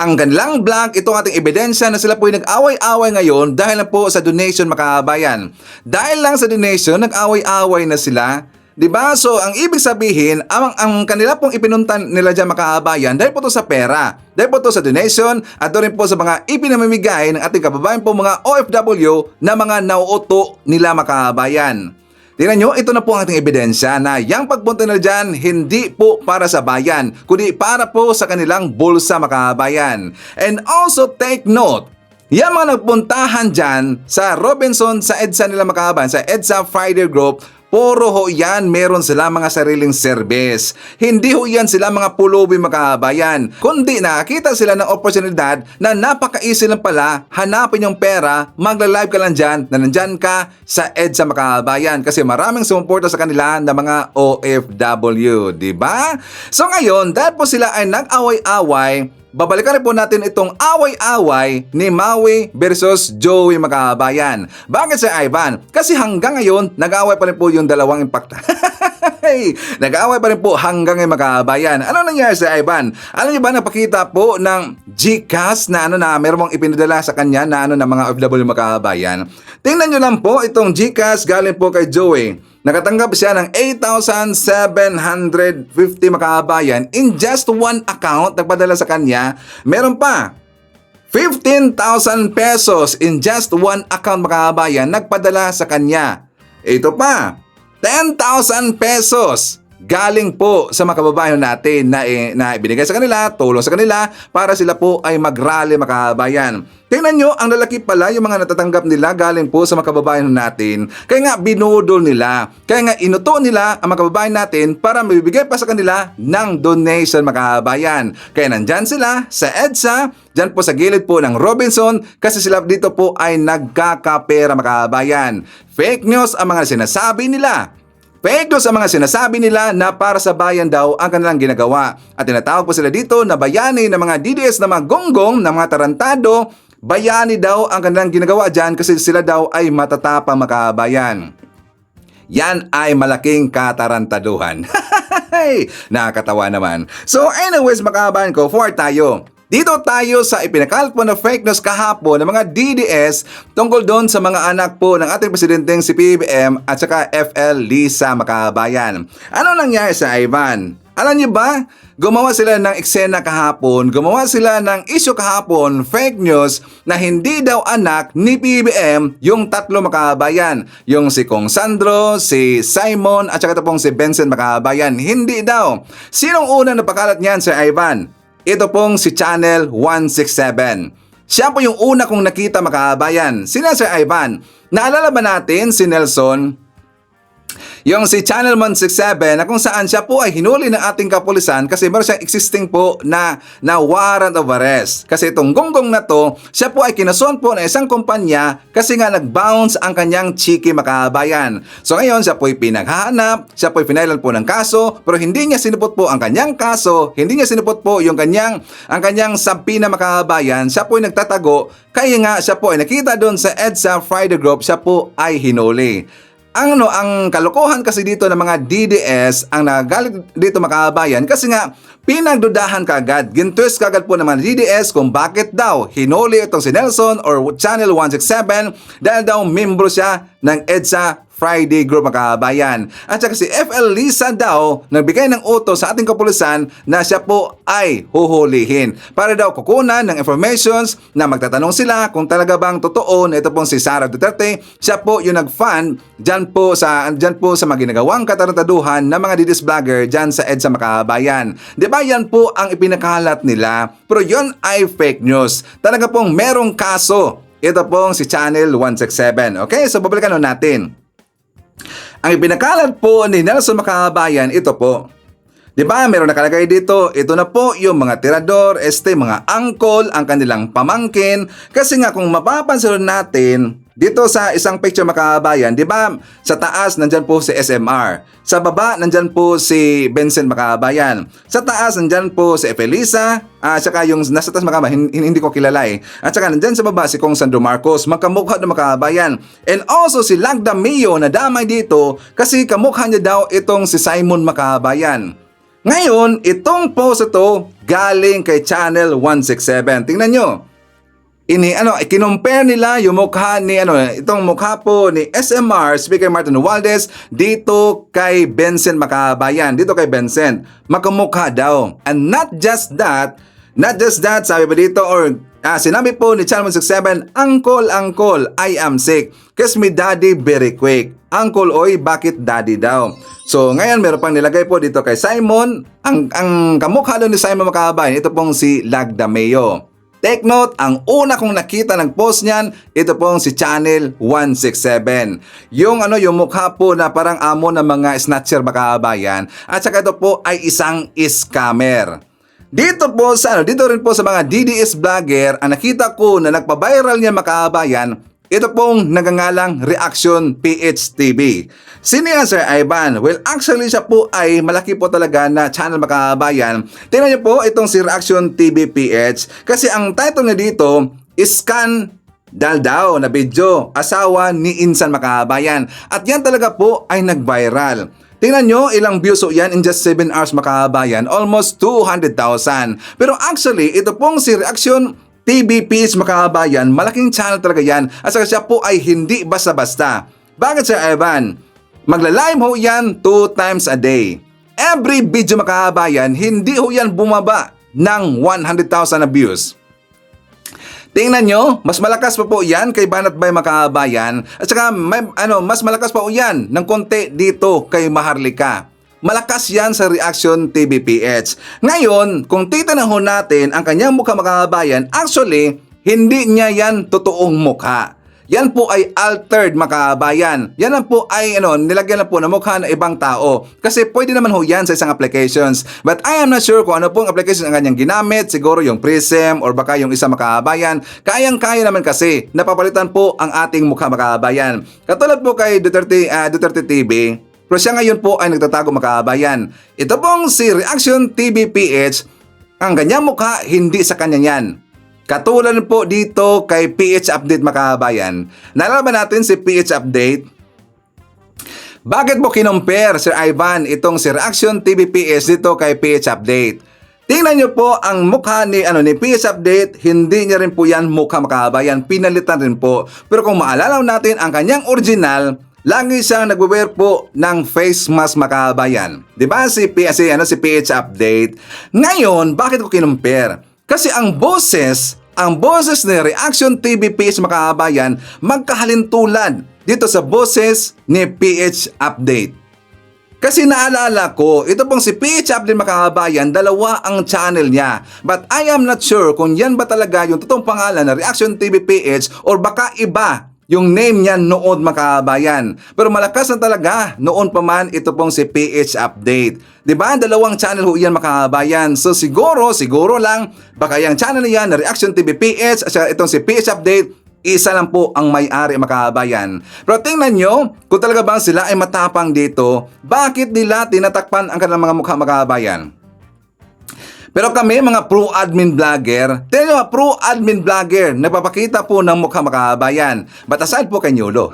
ang kanilang vlog, itong ating ebidensya na sila po ay nag-away-away ngayon dahil lang po sa donation mga kababayan. Dahil lang sa donation, nag-away-away na sila. Diba? So, ang ibig sabihin, ang kanila pong ipinuntan nila dyan makabayan dahil po to sa pera, dahil po to sa donation, at doon rin po sa mga ipinamimigay ng ating kababayan po mga OFW na mga nauuto nila makabayan. Tingnan nyo, ito na po ang ating ebidensya na yung pagpunta nila dyan, hindi po para sa bayan, kundi para po sa kanilang bulsa makabayan. And also take note, yung mga nagpuntahan dyan sa Robinson, sa EDSA nila makabayan, sa EDSA Friday Group, puro ho yan, meron sila mga sariling service. Hindi ho yan sila mga pulubi makabayan, kundi nakakita sila ng oportunidad na napaka-easy lang pala hanapin yung pera, magla-live ka lang dyan, na nandyan ka sa EDSA makabayan kasi maraming sumuporta sa kanila na mga OFW, di ba? So ngayon, dahil po sila ay nag-away-away, babalikan rin po natin itong away-away ni Maui versus Joey makabayan. Bakit si Ivan? Kasi hanggang ngayon, nag-away pa rin po yung dalawang impacta. Nag-away pa rin po hanggang ngayon makabayan. Ano nangyari sa Ivan? Alam niyo ba, napakita po ng GCash na meron mong ipinadala sa kanya na ng mga OFW makabayan. Tingnan nyo lang po itong GCash galing po kay Joey. Nakatanggap siya ng 8,750 makabayan in just one account. Nagpadala sa kanya. Meron pa 15,000 pesos in just one account makabayan. Nagpadala sa kanya. Ito pa 10,000 pesos galing po sa mga kababayan natin na ibinigay sa kanila, tulong sa kanila para sila po ay mag-rally makabayan. Tingnan nyo, ang lalaki pala yung mga natatanggap nila galing po sa mga kababayan natin. Kaya nga binudol nila. Kaya nga inuto nila ang mga kababayan natin para mabibigay pa sa kanila ng donation makabayan. Kaya nandyan sila sa EDSA, dyan po sa gilid po ng Robinson kasi sila dito po ay nagkakapera makabayan. Fake news ang mga sinasabi nila. Fake news ang mga sinasabi nila na para sa bayan daw ang kanilang ginagawa. At tinatawag po sila dito na bayani ng mga DDS na mga gonggong, na mga tarantado. Bayani daw ang kanilang ginagawa dyan kasi sila daw ay matatapang makabayan. Yan ay malaking katarantaduhan. Nakakatawa naman. So anyways makabayan ko, forward tayo. Dito tayo sa ipinakalat po na fake news kahapon ng mga DDS tungkol doon sa mga anak po ng ating presidenteng si PBBM at saka FL Lisa makabayan. Ano nangyari sa Ivan? Alam niyo ba? Gumawa sila ng eksena kahapon, gumawa sila ng issue kahapon, fake news, na hindi daw anak ni PBBM yung tatlo makabayan. Yung si Kong Sandro, si Simon, at saka ito pong si Benson makabayan. Hindi daw. Sinong unang napakalat niyan si Ivan? Ito pong si Channel 167. Siya po yung una kong nakita makabayan. Sina Sir Ivan. Naalala ba natin si Nelson? Yung si Channel 167 na kung saan siya po ay hinuli ng ating kapulisan kasi meron siyang existing po na warrant of arrest. Kasi itong gonggong na to, siya po ay kinasuhan po ng isang kumpanya kasi nga nag-bounce ang kanyang chiki makabayan. So ngayon siya po ay pinaghahanap, siya po ay pinailan po ng kaso, pero hindi niya sinupot po ang kanyang kaso, hindi niya sinupot po yung ang kanyang sabi na makabayan, siya po ay nagtatago, kaya nga siya po ay nakita doon sa EDSA Friday Group, siya po ay hinuli. Ang kalokohan kasi dito ng mga DDS ang nagalit dito makabayan kasi nga pinagdudahan kagad, gintwist kagad po ng mga DDS kung bakit daw hinuli itong si Nelson or Channel 167 dahil daw membro siya ng EDSA Friday Group makabayan. At saka si FL Lisa daw nagbigay ng utos sa ating kapulisan na siya po ay huhulihin para daw kukunan ng informations na magtatanong sila kung talaga bang totoo na ito pong si Sara Duterte, siya po yung nag-fund dyan po sa mga ginagawang katarantaduhan ng mga DDS vlogger dyan sa EDSA makabayan. Diba yan po ang ipinakalat nila, pero yun ay fake news. Talaga pong merong kaso. Ito pong si Channel 167. Okay, so babalikan natin. Ang ipinakalat po ni Nelson makabayan, ito po. Diba, meron nakalagay dito, ito na po yung mga tirador, mga angkol, ang kanilang pamangkin. Kasi nga kung mapapansin natin, Dito sa isang picture mga kabayan, di ba sa taas nandyan po si SMR. Sa baba nandyan po si Vincent mga kabayan. Sa taas nandyan po si Felisa. Saka yung nasa taas mga kabayan, hindi ko kilala eh. At saka nandyan sa baba si Kong Sandro Marcos. Magkamukha ng mga kabayan. And also si Lagda Mio na damay dito kasi kamukha niya daw itong si Simon mga kabayan. Ngayon, itong post ito galing kay Channel 167. Tingnan nyo. Kinumpare nila yung mukha ni itong mukha po ni SMR Speaker Martin Romualdez dito kay Vincent Makabayan, dito kay Vincent. Magkamukha daw. And not just that, sabi pa dito sinabi po ni Channel 167, Uncle, I am sick. Kiss me daddy very quick. Uncle, oy, bakit daddy daw? So, ngayon meron pang nilagay po dito kay Simon. Ang kamukha doon ni Simon Makabayan, ito pong si Lagda Meo. Take note, ang una kong nakita ng post niyan, ito pong si Channel 167. Yung mukha po na parang amo ng mga snatcher makabayan. At saka ito po ay isang scammer. Dito rin po sa mga DDS vlogger, ang nakita ko na nagpa-viral niya makabayan, ito pong nagangalang Reaction PH TV. Sino yan, Sir Ivan? Well, actually siya po ay malaki po talaga na channel makabayan. Tingnan niyo po itong si Reaction TV PH kasi ang title niya dito is Scandal daw na video, asawa ni Insan Makabayan. At yan talaga po ay nag-viral. Tingnan nyo, ilang views yan in just 7 hours makabayan, almost 200,000. Pero actually, ito pong si Reaction TVPs makabayan, malaking channel talaga yan at saka siya po ay hindi basta-basta. Bakit, Sir Ivan? Magla-live ho yan 2 times a day. Every video makabayan, hindi ho yan bumaba ng 100,000 na views. Tingnan nyo, mas malakas pa po yan kay Banat Bay makabayan at saka mas malakas pa po yan ng konti dito kay Maharlika. Malakas yan sa Reaction TV PH. Ngayon, kung titanong natin ang kanyang mukha makabayan, actually, hindi niya yan totoong mukha. Yan po ay altered makabayan. Yan po ay nilagyan lang po ng mukha ng ibang tao. Kasi pwede naman ho yan sa isang applications. But I am not sure kung ano pong application ang kanyang ginamit. Siguro yung Prism or baka yung isang makabayan. Kayang-kaya naman kasi napapalitan po ang ating mukha makabayan. Katulad po kay Duterte TV, pero siya ngayon po ay nagtatago makabayan. Ito pong si Reaction TV PH, ang ganyang mukha hindi sa kanya yan. Katulad po dito kay PH Update makabayan. Nalaman natin si PH Update. Bakit mo kinumpare, Sir Ivan, itong si Reaction TV PH dito kay PH Update? Tingnan nyo po ang mukha ni PH Update, hindi niya rin po yan mukha makabayan, pinalitan rin po. Pero kung maalala natin ang kanyang original, lagi siyang nagwe-wear po ng face mask makabayan. 'Di ba si PH Update? Ngayon, bakit ko kinumpare? Kasi ang boses ni Reaction TV PH makabayan magkahalintulad dito sa boses ni PH Update. Kasi naalala ko, ito pong si PH Update makabayan, dalawa ang channel niya. But I am not sure kung yan ba talaga yung totoong pangalan na Reaction TV PH or baka iba yung name niya noon makabayan. Pero malakas na talaga noon pa man ito pong si PH Update. 'Di ba? Dalawang channel ho yan makabayan. So siguro lang baka yung channel niya na Reaction TV PH at itong si PH Update, isa lang po ang may-ari makabayan. Pero tingnan nyo, kung talaga bang sila ay matapang dito, bakit nila tinatakpan ang kanilang mga mukha makabayan? Pero kami mga pro-admin vlogger, tingnan nyo, pro-admin vlogger, nagpapakita po ng mukha makabayan. But aside po kay Nyolo.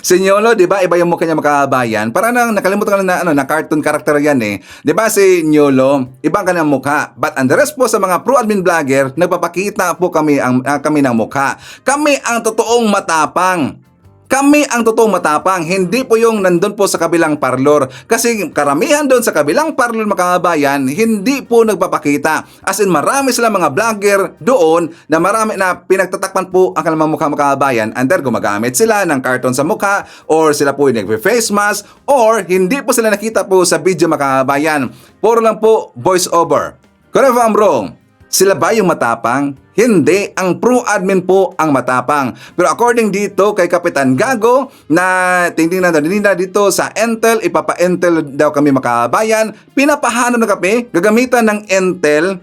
Si Nyolo, di ba, iba yung mukha niya makabayan. Para nang nakalimutan ko na cartoon character yan eh. Di ba si Nyolo, ibang kanyang mukha. But and the rest po sa mga pro-admin vlogger, nagpapakita po kami ng mukha. Kami ang totoong matapang. Kami ang totoong matapang, hindi po yung nandun po sa kabilang parlor. Kasi karamihan doon sa kabilang parlor makabayan, hindi po nagpapakita. As in, marami sila mga vlogger doon na marami na pinagtatakpan po ang kanilang mukha makabayan. And then gumagamit sila ng carton sa mukha or sila po yung nagpe-face mask or hindi po sila nakita po sa video makabayan. Puro lang po voice over. Correct if I'm wrong? Sila ba yung matapang? Hindi, ang pro-admin po ang matapang. Pero according dito kay Kapitan Gago, na tingnan na dito sa Intel, ipapa-Intel daw kami makabayan, pinapahano na kami, gagamitan ng Intel.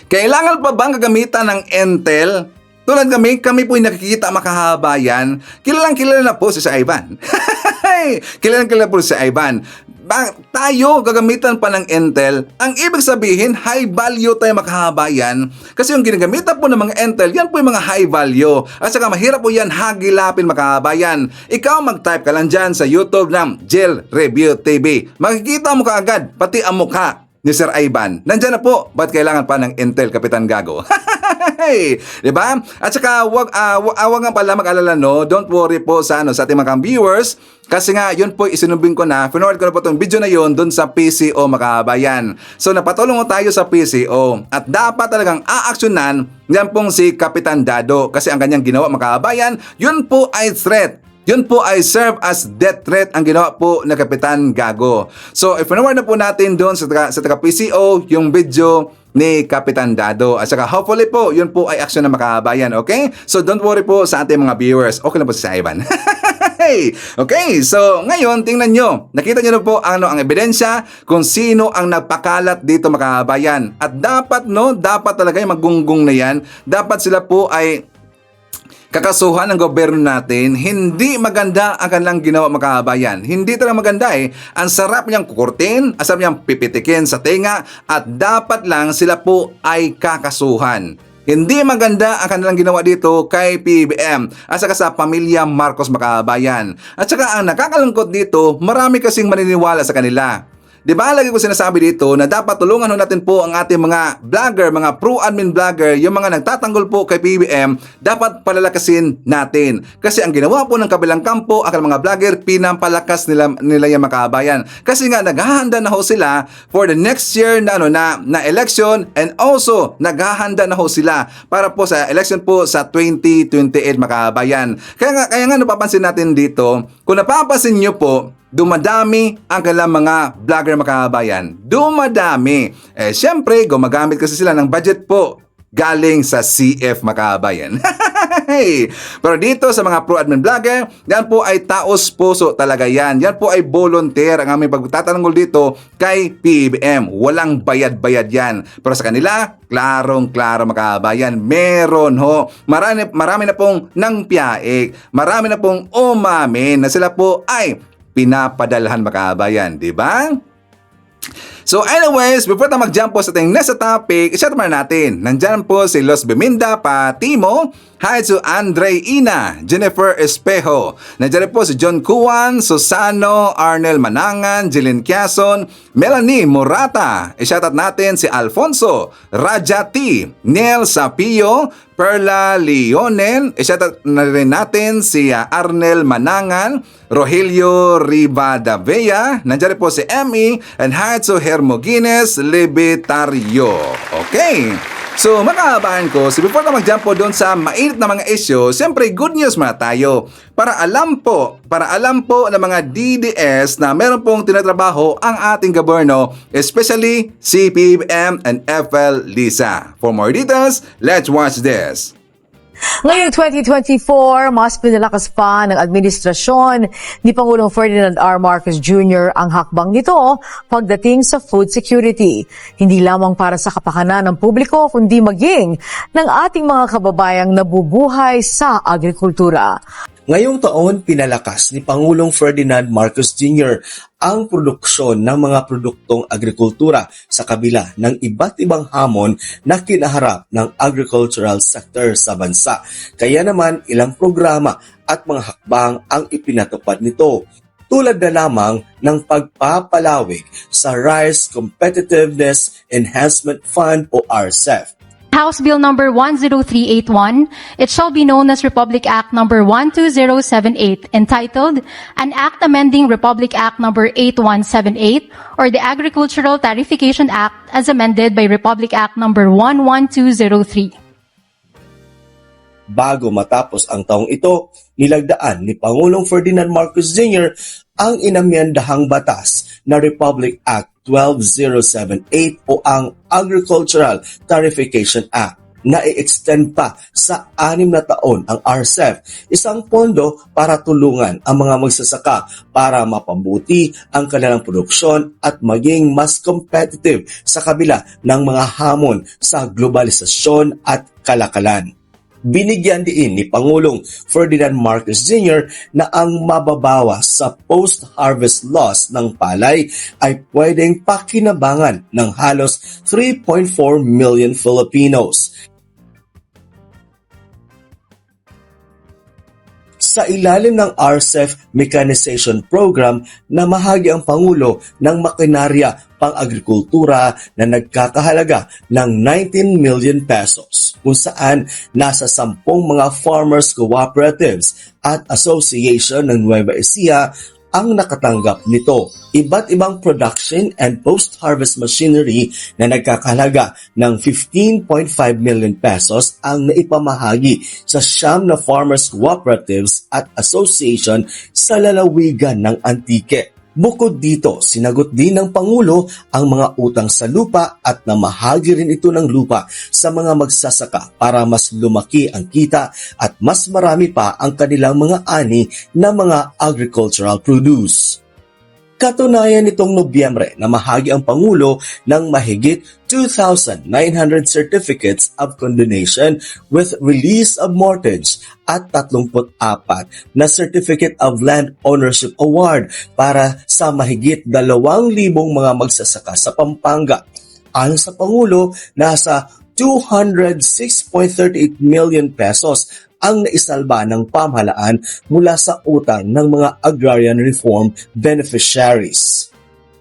Kailangan pa bang gagamitan ng Intel Tulad kami po yung nakikita makahabayan, kilalang kilala na po si Sir Ivan. Kilalang kilala po si Ivan. Tayo gagamitan pa ng Intel, ang ibig sabihin high value tayo makahabayan kasi yung ginagamitan po ng mga Intel, yan po yung mga high value at saka mahirap po yan hagilapin makahabayan. Ikaw mag-type ka lang dyan sa YouTube ng Jill Review TV, makikita mo kaagad pati ang mukha ni Sir Ivan. Nandyan na po, ba't kailangan pa ng Intel, Kapitan Gago? Diba? At saka wag nga pala mag-alala, no? Don't worry po sa ating mga viewers kasi nga yun po isinubing ko na, forward ko na po itong video na yun dun sa PCO makahabayan. So napatulong tayo sa PCO at dapat talagang aaksyonan yan pong si Kapitan Dado kasi ang kanyang ginawa makahabayan, yun po ay threat. Yun po ay serve as death threat ang ginawa po na Kapitan Gago. So, i-forward na po natin doon sa taga-PCO yung video ni Kapitan Dado. At saka hopefully po, yun po ay aksyon na makahabayan, okay? So, don't worry po sa ating mga viewers. Okay na po si Ivan. Okay, so ngayon, tingnan nyo. Nakita nyo na po ang ebidensya kung sino ang nagpakalat dito makahabayan. At dapat, dapat talaga yung magunggong na yan. Dapat sila po ay kakasuhan ng gobyerno natin. Hindi maganda ang kanilang ginawa makahabayan. Hindi talaga maganda eh. Ang sarap niyang kukurtin, ang sarap niyang pipitikin sa tenga at dapat lang sila po ay kakasuhan. Hindi maganda ang kanilang ginawa dito kay PBBM at saka sa pamilya Marcos makahabayan. At saka ang nakakalungkot dito, marami kasing maniniwala sa kanila. Diba, lagi ko sinasabi dito na dapat tulungan natin po ang ating mga vlogger, mga pro-admin vlogger, yung mga nagtatanggol po kay PBBM, dapat palalakasin natin. Kasi ang ginawa po ng kabilang kampo, ang mga vlogger, pinampalakas nila yung makahabayan. Kasi nga, naghahanda na ho sila for the next year na election and also naghahanda na ho sila para po sa election po sa 2028 makahabayan. Kaya nga napapansin natin dito, kung napapansin nyo po, dumadami ang kailang mga vlogger makahabayan. Dumadami. Siyempre, gumagamit kasi sila ng budget po galing sa CF makahabayan. Pero dito sa mga pro-admin vlogger, yan po ay taos puso talaga yan. Yan po ay volunteer ang aming pagtatanggol dito kay PBBM. Walang bayad-bayad yan. Pero sa kanila, klarong-klaro makahabayan. Meron ho. Marami na pong nangpiaik. Marami na pong umamin na sila po ay pinapadalhan makahabayan, di ba? So anyways, before tayo mag-jump po sa ating next topic, i-shout naman natin. Nandyan po si Los Beminda Patimo, hi to Andre Ina, Jennifer Espejo. Nandyan po si John Cuan, Susano, Arnel Manangan, Jillian Quezon, Melanie Morata. I-shout out natin si Alfonso, Rajati, Neil Sapio, Perla Leonen. I-shout out na rin natin si Arnel Manangan, Rogelio Rivadavea. Nandyan po si Emmy, and hi to Hermogenes Libitario. Okay. So, makahabahan ko, so before na mag-jump po doon sa mainit na mga issue, siyempre good news muna tayo. Para alam po ng mga DDS na meron pong tinatrabaho ang ating gobyerno, especially si PBBM and FL Lisa. For more details, let's watch this. Ngayong 2024, mas pinalakas pa ng administrasyon ni Pangulong Ferdinand R. Marcos Jr. ang hakbang nito pagdating sa food security. Hindi lamang para sa kapakanan ng publiko, kundi maging ng ating mga kababayang nabubuhay sa agrikultura. Ngayong taon, pinalakas ni Pangulong Ferdinand Marcos Jr. ang produksyon ng mga produktong agrikultura sa kabila ng iba't ibang hamon na kinaharap ng agricultural sector sa bansa. Kaya naman ilang programa at mga hakbang ang ipinatupad nito. Tulad na lamang ng pagpapalawig sa Rice Competitiveness Enhancement Fund o RCEF. House Bill number 10381, it shall be known as Republic Act number 12078, entitled An Act Amending Republic Act number 8178, or the Agricultural Tarification Act as amended by Republic Act number 11203. Bago matapos ang taong ito, nilagdaan ni Pangulong Ferdinand Marcos Jr. ang inamyendahang batas na Republic Act 12078 o ang Agricultural Tarification Act na i-extend pa sa 6 na taon ang RCEF, isang pondo para tulungan ang mga magsasaka para mapabuti ang kanilang produksyon at maging mas competitive sa kabila ng mga hamon sa globalisasyon at kalakalan. Binigyan din ni Pangulong Ferdinand Marcos Jr. na ang mababawas sa post-harvest loss ng palay ay pwedeng pakinabangan ng halos 3.4 million Filipinos. Sa ilalim ng RCEP Mechanization Program, namahagi ang Pangulo ng makinarya pang-agrikultura na nagkakahalaga ng 19 million pesos, kung saan nasa 10 mga farmers cooperatives at association ng Nueva Ecija ang nakatanggap nito. Iba't ibang production and post-harvest machinery na nagkakahalaga ng 15.5 million pesos ang naipamahagi sa 9 na farmers cooperatives at association sa lalawigan ng Antique. Bukod dito, sinagot din ng Pangulo ang mga utang sa lupa at namahagi rin ito ng lupa sa mga magsasaka para mas lumaki ang kita at mas marami pa ang kanilang mga ani na mga agricultural produce. Katunayan nitong Nobyembre na mahagi ang Pangulo ng mahigit 2,900 certificates of condonation with release of mortgage at 34 na Certificate of Land Ownership Award para sa mahigit 2,000 mga magsasaka sa Pampanga. Ayon sa Pangulo, nasa 206.38 million pesos ang naisalba ng pamahalaan mula sa utang ng mga agrarian reform beneficiaries.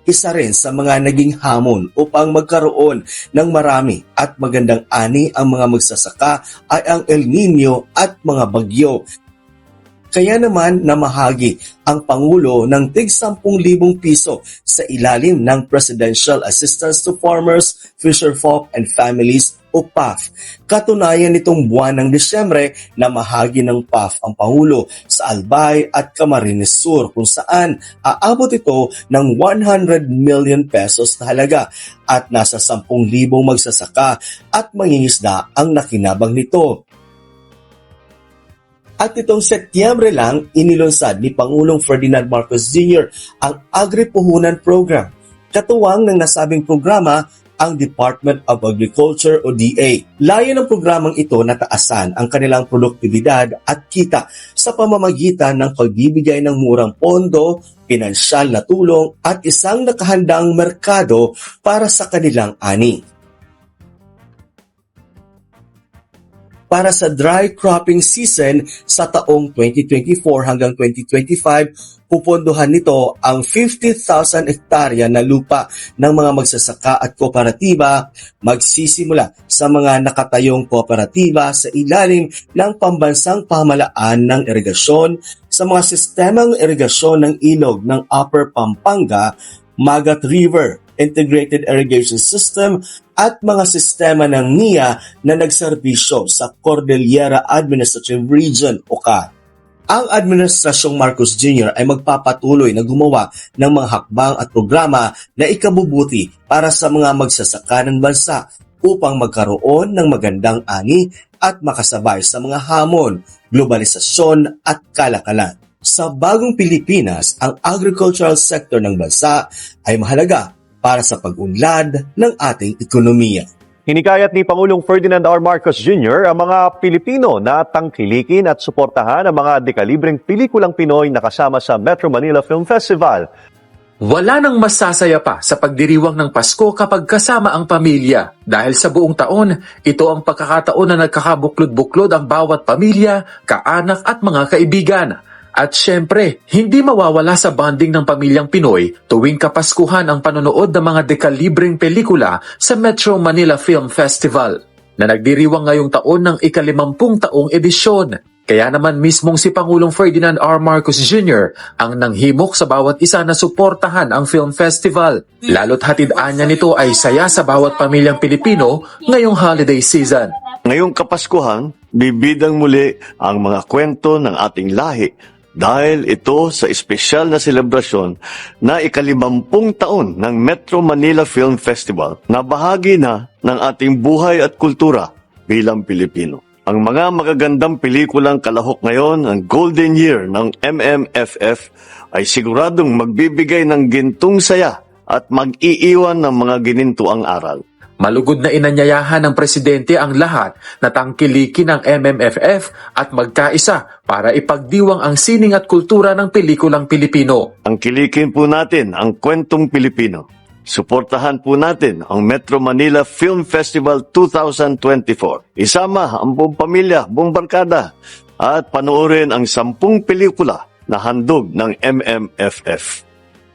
Isa rin sa mga naging hamon upang magkaroon ng marami at magandang ani ang mga magsasaka ay ang El Nino at mga bagyo. Kaya naman namahagi ang Pangulo ng tig 10,000 piso sa ilalim ng Presidential Assistance to Farmers, Fisherfolk and Families o PAF. Katunayan nitong buwan ng Disyembre na mahagi ng PAF ang Pangulo sa Albay at Camarines Sur kung saan aabot ito ng 100 million pesos na halaga at nasa 10,000 magsasaka at mangingisda ang nakinabang nito. At itong Setyembre lang, inilunsad ni Pangulong Ferdinand Marcos Jr. ang Agri-Puhunan Program. Katuwang ng nasabing programa ang Department of Agriculture o DA. Layo ng programang ito na taasan ang kanilang produktibidad at kita sa pamamagitan ng pagbibigay ng murang pondo, pinansyal na tulong at isang nakahandang merkado para sa kanilang ani. Para sa dry cropping season sa taong 2024 hanggang 2025, pupondohan nito ang 50,000 hektarya na lupa ng mga magsasaka at kooperatiba, magsisimula sa mga nakatayong kooperatiba sa ilalim ng pambansang pamahalaan ng irigasyon, sa mga sistemang irigasyon ng ilog ng Upper Pampanga, Magat River, Integrated Irrigation System at mga sistema ng NIA na nagserbisyo sa Cordillera Administrative Region o CAR. Ang Administrasyong Marcos Jr. ay magpapatuloy na gumawa ng mga hakbang at programa na ikabubuti para sa mga magsasaka ng bansa upang magkaroon ng magandang ani at makasabay sa mga hamon, globalisasyon at kalakalan. Sa bagong Pilipinas, ang agricultural sector ng bansa ay mahalaga para sa pag-unlad ng ating ekonomiya. Hinikayat ni Pangulong Ferdinand R. Marcos Jr. ang mga Pilipino na tangkilikin at suportahan ang mga dekalibreng pelikulang Pinoy na kasama sa Metro Manila Film Festival. Wala nang masasaya pa sa pagdiriwang ng Pasko kapag kasama ang pamilya. Dahil sa buong taon, ito ang pagkakataon na nagkakabuklod-buklod ang bawat pamilya, kaanak at mga kaibigan. At syempre, hindi mawawala sa bonding ng pamilyang Pinoy tuwing Kapaskuhan ang panonood ng mga dekalibreng pelikula sa Metro Manila Film Festival na nagdiriwang ngayong taon ng ika-50 taong edisyon. Kaya naman mismong si Pangulong Ferdinand R. Marcos Jr. ang nanghimok sa bawat isa na suportahan ang film festival. Lalo't hatid-anya nito ay saya sa bawat pamilyang Pilipino ngayong holiday season. Ngayong Kapaskuhan, bibidang muli ang mga kwento ng ating lahi dahil ito sa espesyal na selebrasyon na ika-50 taon ng Metro Manila Film Festival na bahagi na ng ating buhay at kultura bilang Pilipino. Ang mga magagandang pelikulang kalahok ngayon ang Golden Year ng MMFF ay siguradong magbibigay ng gintong saya at mag-iiwan ng mga ginintuang aral. Malugod na inanyayahan ng presidente ang lahat na tangkilikin ng MMFF at magkaisa para ipagdiwang ang sining at kultura ng pelikulang Pilipino. Tangkilikin po natin ang kwentong Pilipino. Suportahan po natin ang Metro Manila Film Festival 2024. Isama ang buong pamilya, buong barkada at panoorin ang 10 pelikula na handog ng MMFF.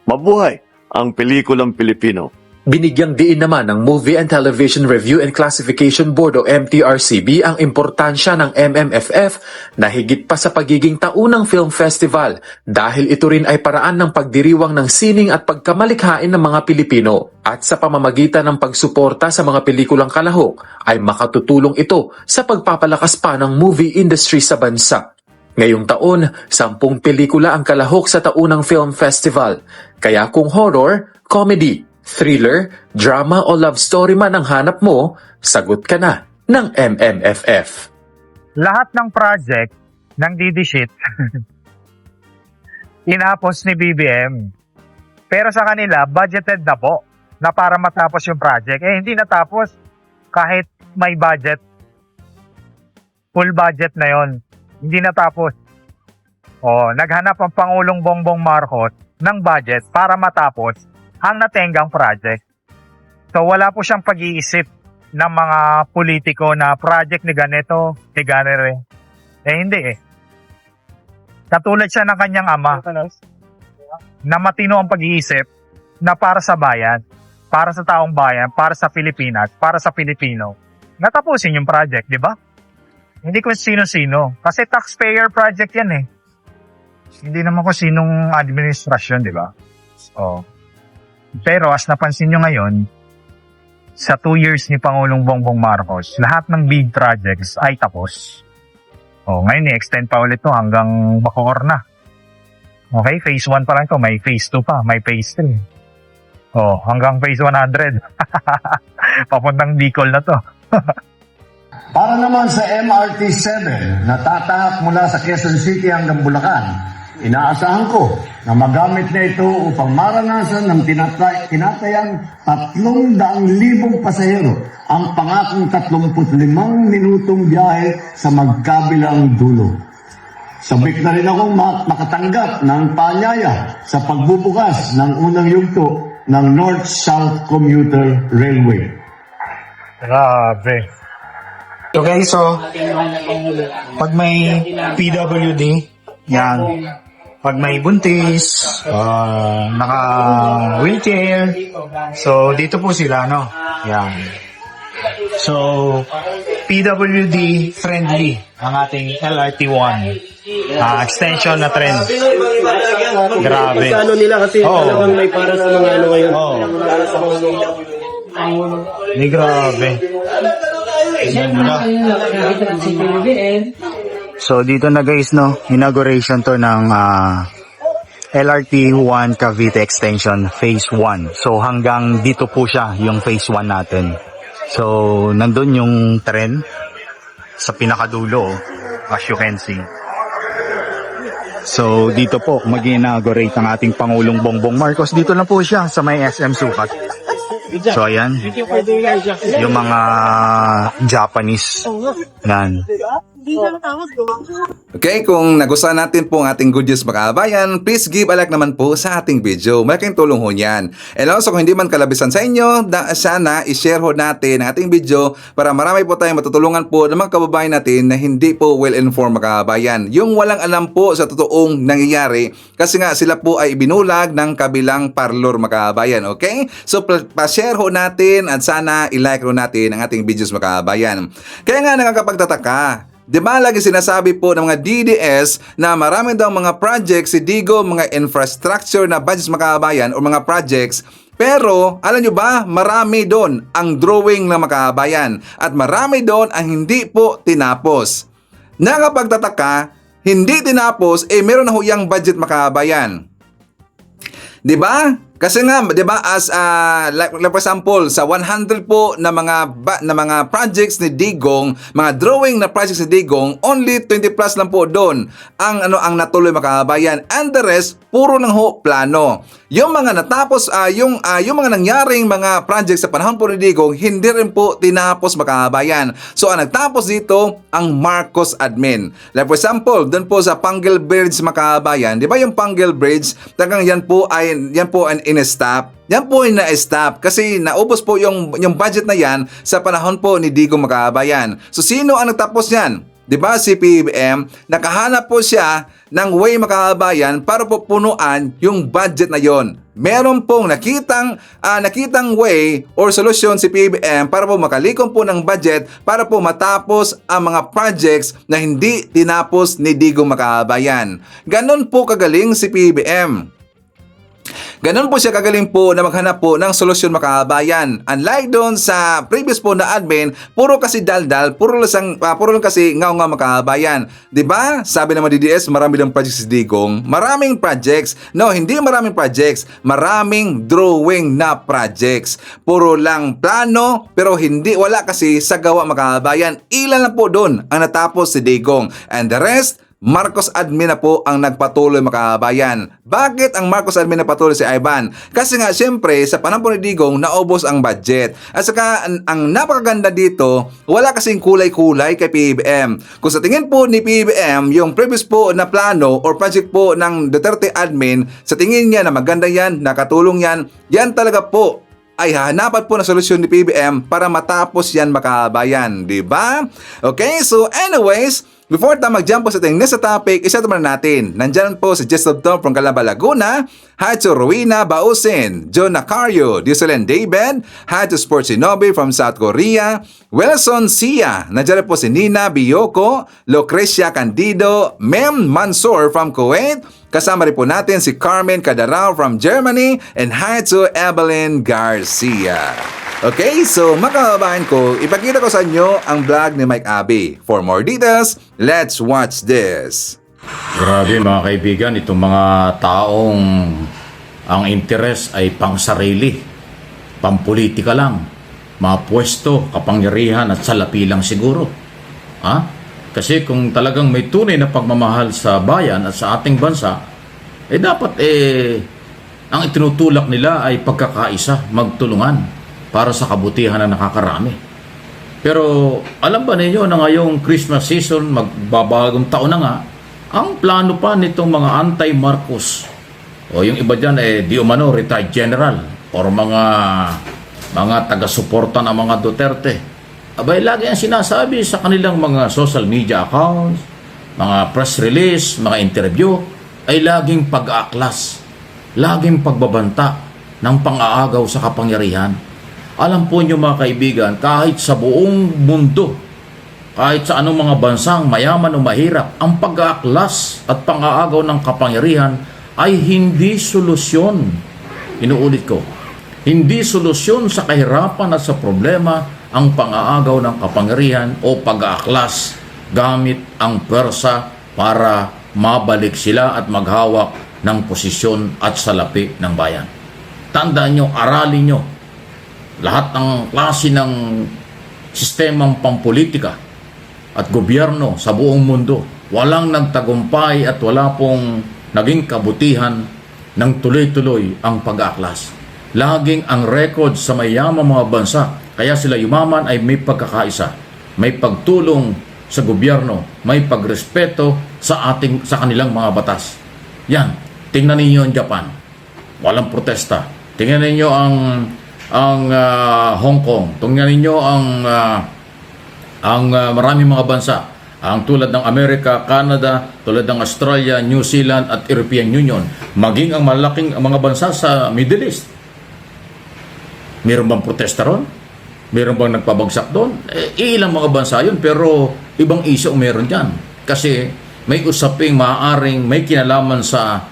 Mabuhay ang pelikulang Pilipino! Binigyang diin naman ng Movie and Television Review and Classification Board o MTRCB ang importansya ng MMFF na higit pa sa pagiging taunang film festival dahil ito rin ay paraan ng pagdiriwang ng sining at pagkamalikhain ng mga Pilipino. At sa pamamagitan ng pagsuporta sa mga pelikulang kalahok ay makatutulong ito sa pagpapalakas pa ng movie industry sa bansa. Ngayong taon, 10 pelikula ang kalahok sa taunang film festival. Kaya kung horror, comedy, thriller, drama o love story man ang hanap mo, sagot ka na ng MMFF. Lahat ng project ng DD-Shit inapos ni BBM. Pero sa kanila, budgeted na po na para matapos yung project. Eh, hindi natapos kahit may budget. Full budget na yon. Hindi natapos. Naghanap ang Pangulong Bongbong Marcos ng budget para matapos ang natenggang project. So wala po siyang pag-iisip ng mga politiko na project ni ganito, ni ganere. Hindi eh. Katulad siya ng kanyang ama na matino ang pag-iisip na para sa bayan, para sa taong bayan, para sa Pilipinas, para sa Pilipino. Natapusin yung project, di ba? Hindi ko sino-sino. Kasi taxpayer project yan eh. Hindi naman ko sinong administrasyon, di ba? Pero as napansin nyo ngayon, sa 2 years ni Pangulong Bongbong Marcos, lahat ng big projects ay tapos. Ngayon i-extend pa ulit to hanggang Bacoor na. Okay, phase 1 pa lang to, may phase 2 pa, may phase 3. Hanggang phase 100. Papuntang Bicol na to. Para naman sa MRT-7 na tatahak mula sa Quezon City hanggang Bulacan, inaasahan ko na magamit na ito upang maranasan ng tinatayang 300,000 pasahero ang pangakong 35 minutong biyahe sa magkabilang dulo. Sabik na rin akong makatanggap ng paanyaya sa pagbubukas ng unang yugto ng North-South Commuter Railway. Grabe. Okay, so pag may PWD, yan. Pag may buntis, naka-wheelchair, so dito po sila, no? Yan. So, PWD friendly ang ating LRT1. Extension na trend. Grabe. Ano nila kasi talagang may para sa mga ano ngayon. Hindi grabe. So dito na guys, no, inauguration to ng LRT1 Cavite Extension Phase 1. So hanggang dito po siya yung Phase 1 natin. So nandun yung tren sa pinakadulo, as you can see. So dito po mag-inaugurate ang ating Pangulong Bongbong Marcos. Dito lang po siya sa may SM Sukat. So ayan, yung mga Japanese nan. Okay, kung nagustuhan natin po ang ating good news mga kabayan, please give a like naman po sa ating video. Malaking tulong ho yan. And also kung hindi man kalabisan sa inyo, sana i-share ho natin ang ating video para marami po tayong matutulungan po ng mga kababayan natin na hindi po well-informed mga kabayan. Yung walang alam po sa totoong nangyayari kasi nga sila po ay binulag ng kabilang parlor mga kabayan. Okay? So pa-share ho natin at sana i-like ho natin ang ating videos mga kabayan. Kaya nga nakakapagtataka, di ba lagi sinasabi po ng mga DDS na marami daw mga projects si Digo, mga infrastructure na budgets mga kabayan o mga projects, pero alam nyo ba, marami doon ang drawing ng mga kabayan at marami doon ang hindi po tinapos. Nakapagtataka, hindi tinapos, meron na huyang budget mga kabayan. Di ba? Kasi nga, 'di ba, as like for example, sa 100 po na mga projects ni Digong, mga drawing na projects ni Digong, only 20 plus lang po doon ang natuloy mga kabayan. And the rest puro lang ho plano. yung mga natapos, yung mga nangyaring mga project sa panahon po ni Digong, hindi rin po tinapos mga kababayan. So ang nagtapos dito, ang Marcos admin. Like for example, doon po sa Pangal Bridge mga kababayan, di ba yung Pangal Bridge, talagang yan po ay in-stop. Yan po ay na-stop kasi naubos po yung budget na yan sa panahon po ni Digong mga kababayan. So sino ang nagtapos yan? Diba si PBBM, nakahanap po siya ng way mga kababayan para po punuan yung budget na yon. Meron pong nakitang way or solusyon si PBBM para po makalikom po ng budget para po matapos ang mga projects na hindi tinapos ni Digong mga kababayan. Ganon po kagaling si PBBM. Ganon po siya kagaling po na maghanap po ng solusyon mga kababayan. Unlike doon sa previous po na admin, puro kasi daldal, puro lang kasi ngaw-ngaw mga kababayan. Diba? Sabi naman DDS, marami lang projects si Digong. Maraming projects. No, hindi maraming projects. Maraming drawing na projects. Puro lang plano, pero wala kasi sa gawa mga kababayan. Ilan lang po doon ang natapos si Digong. And the rest, Marcos admin na po ang nagpatuloy mga kababayan. Bakit ang Marcos admin nagpatuloy si Ivan? Kasi nga syempre sa panahon po ni Digong naubos ang budget. At saka ang napakaganda dito, wala kasing kulay-kulay kay PBBM. Kung sa tingin po ni PBBM, yung previous po na plano or project po ng Duterte admin, sa tingin niya na maganda yan, nakatulong yan, yan talaga po ay hanapan po ng solusyon ni PBBM para matapos yan mga kababayan. Diba? Okay, so anyways, before tayo mag-jump po sa ating next topic, isa naman natin. Nandyan po si Jess of Tom from Calamba, Laguna. Hi to Rowena Bausin, John Nacario, Dioselin David. Hi to Sportsinobi from South Korea. Wilson Sia. Nandyan po si Nina Biyoko, Lucrecia Candido, Mem Mansour from Kuwait. Kasama rin po natin si Carmen Cadarao from Germany. And hi to Evelyn Garcia. Okay, so mga kababayan ko, ipakita ko sa inyo ang vlog ni Mike Abe. For more details, let's watch this. Grabe mga kaibigan, itong mga taong ang interes ay pang sarili, pampolitika lang, mga pwesto, kapangyarihan at salapi lang siguro. Kasi kung talagang may tunay na pagmamahal sa bayan at sa ating bansa, dapat ang itinutulak nila ay pagkakaisa, magtulungan para sa kabutihan ng nakakarami. Pero alam ba ninyo na ngayong Christmas season, magbabagong taon na nga, ang plano pa nitong mga anti-Marcos o yung iba dyan di umano retired general or mga taga-suporta ng mga Duterte, abay lagi ang sinasabi sa kanilang mga social media accounts, mga press release, mga interview, ay laging pag-aaklas, laging pagbabanta ng pang-aagaw sa kapangyarihan. Alam po nyo mga kaibigan, kahit sa buong mundo, kahit sa anong mga bansang mayaman o mahirap, ang pag-aaklas at pang-aagaw ng kapangyarihan ay hindi solusyon. Inuulit ko, hindi solusyon sa kahirapan at sa problema ang pang-aagaw ng kapangyarihan o pag-aaklas gamit ang pwersa para mabalik sila at maghawak ng posisyon at salapi ng bayan. Tandaan nyo, aralin nyo, lahat ng klase ng sistemang pampolitika at gobyerno sa buong mundo, walang nagtagumpay at wala pong naging kabutihan ng tuloy-tuloy ang pag-aaklas. Laging ang record sa mayamang mga bansa, kaya sila yumaman ay may pagkakaisa, may pagtulong sa gobyerno, may pagrespeto sa kanilang mga batas. Yan, tingnan ninyo ang Japan, walang protesta. Tingnan ninyo ang Hong Kong. Tingnan ninyo ang maraming mga bansa, ang tulad ng Amerika, Canada, tulad ng Australia, New Zealand at European Union, maging ang malaking mga bansa sa Middle East. Meron bang protesta ron? Meron bang nagpabagsak doon? Ilang mga bansa yun, pero ibang isyo meron dyan. Kasi may usaping maaaring may kinalaman sa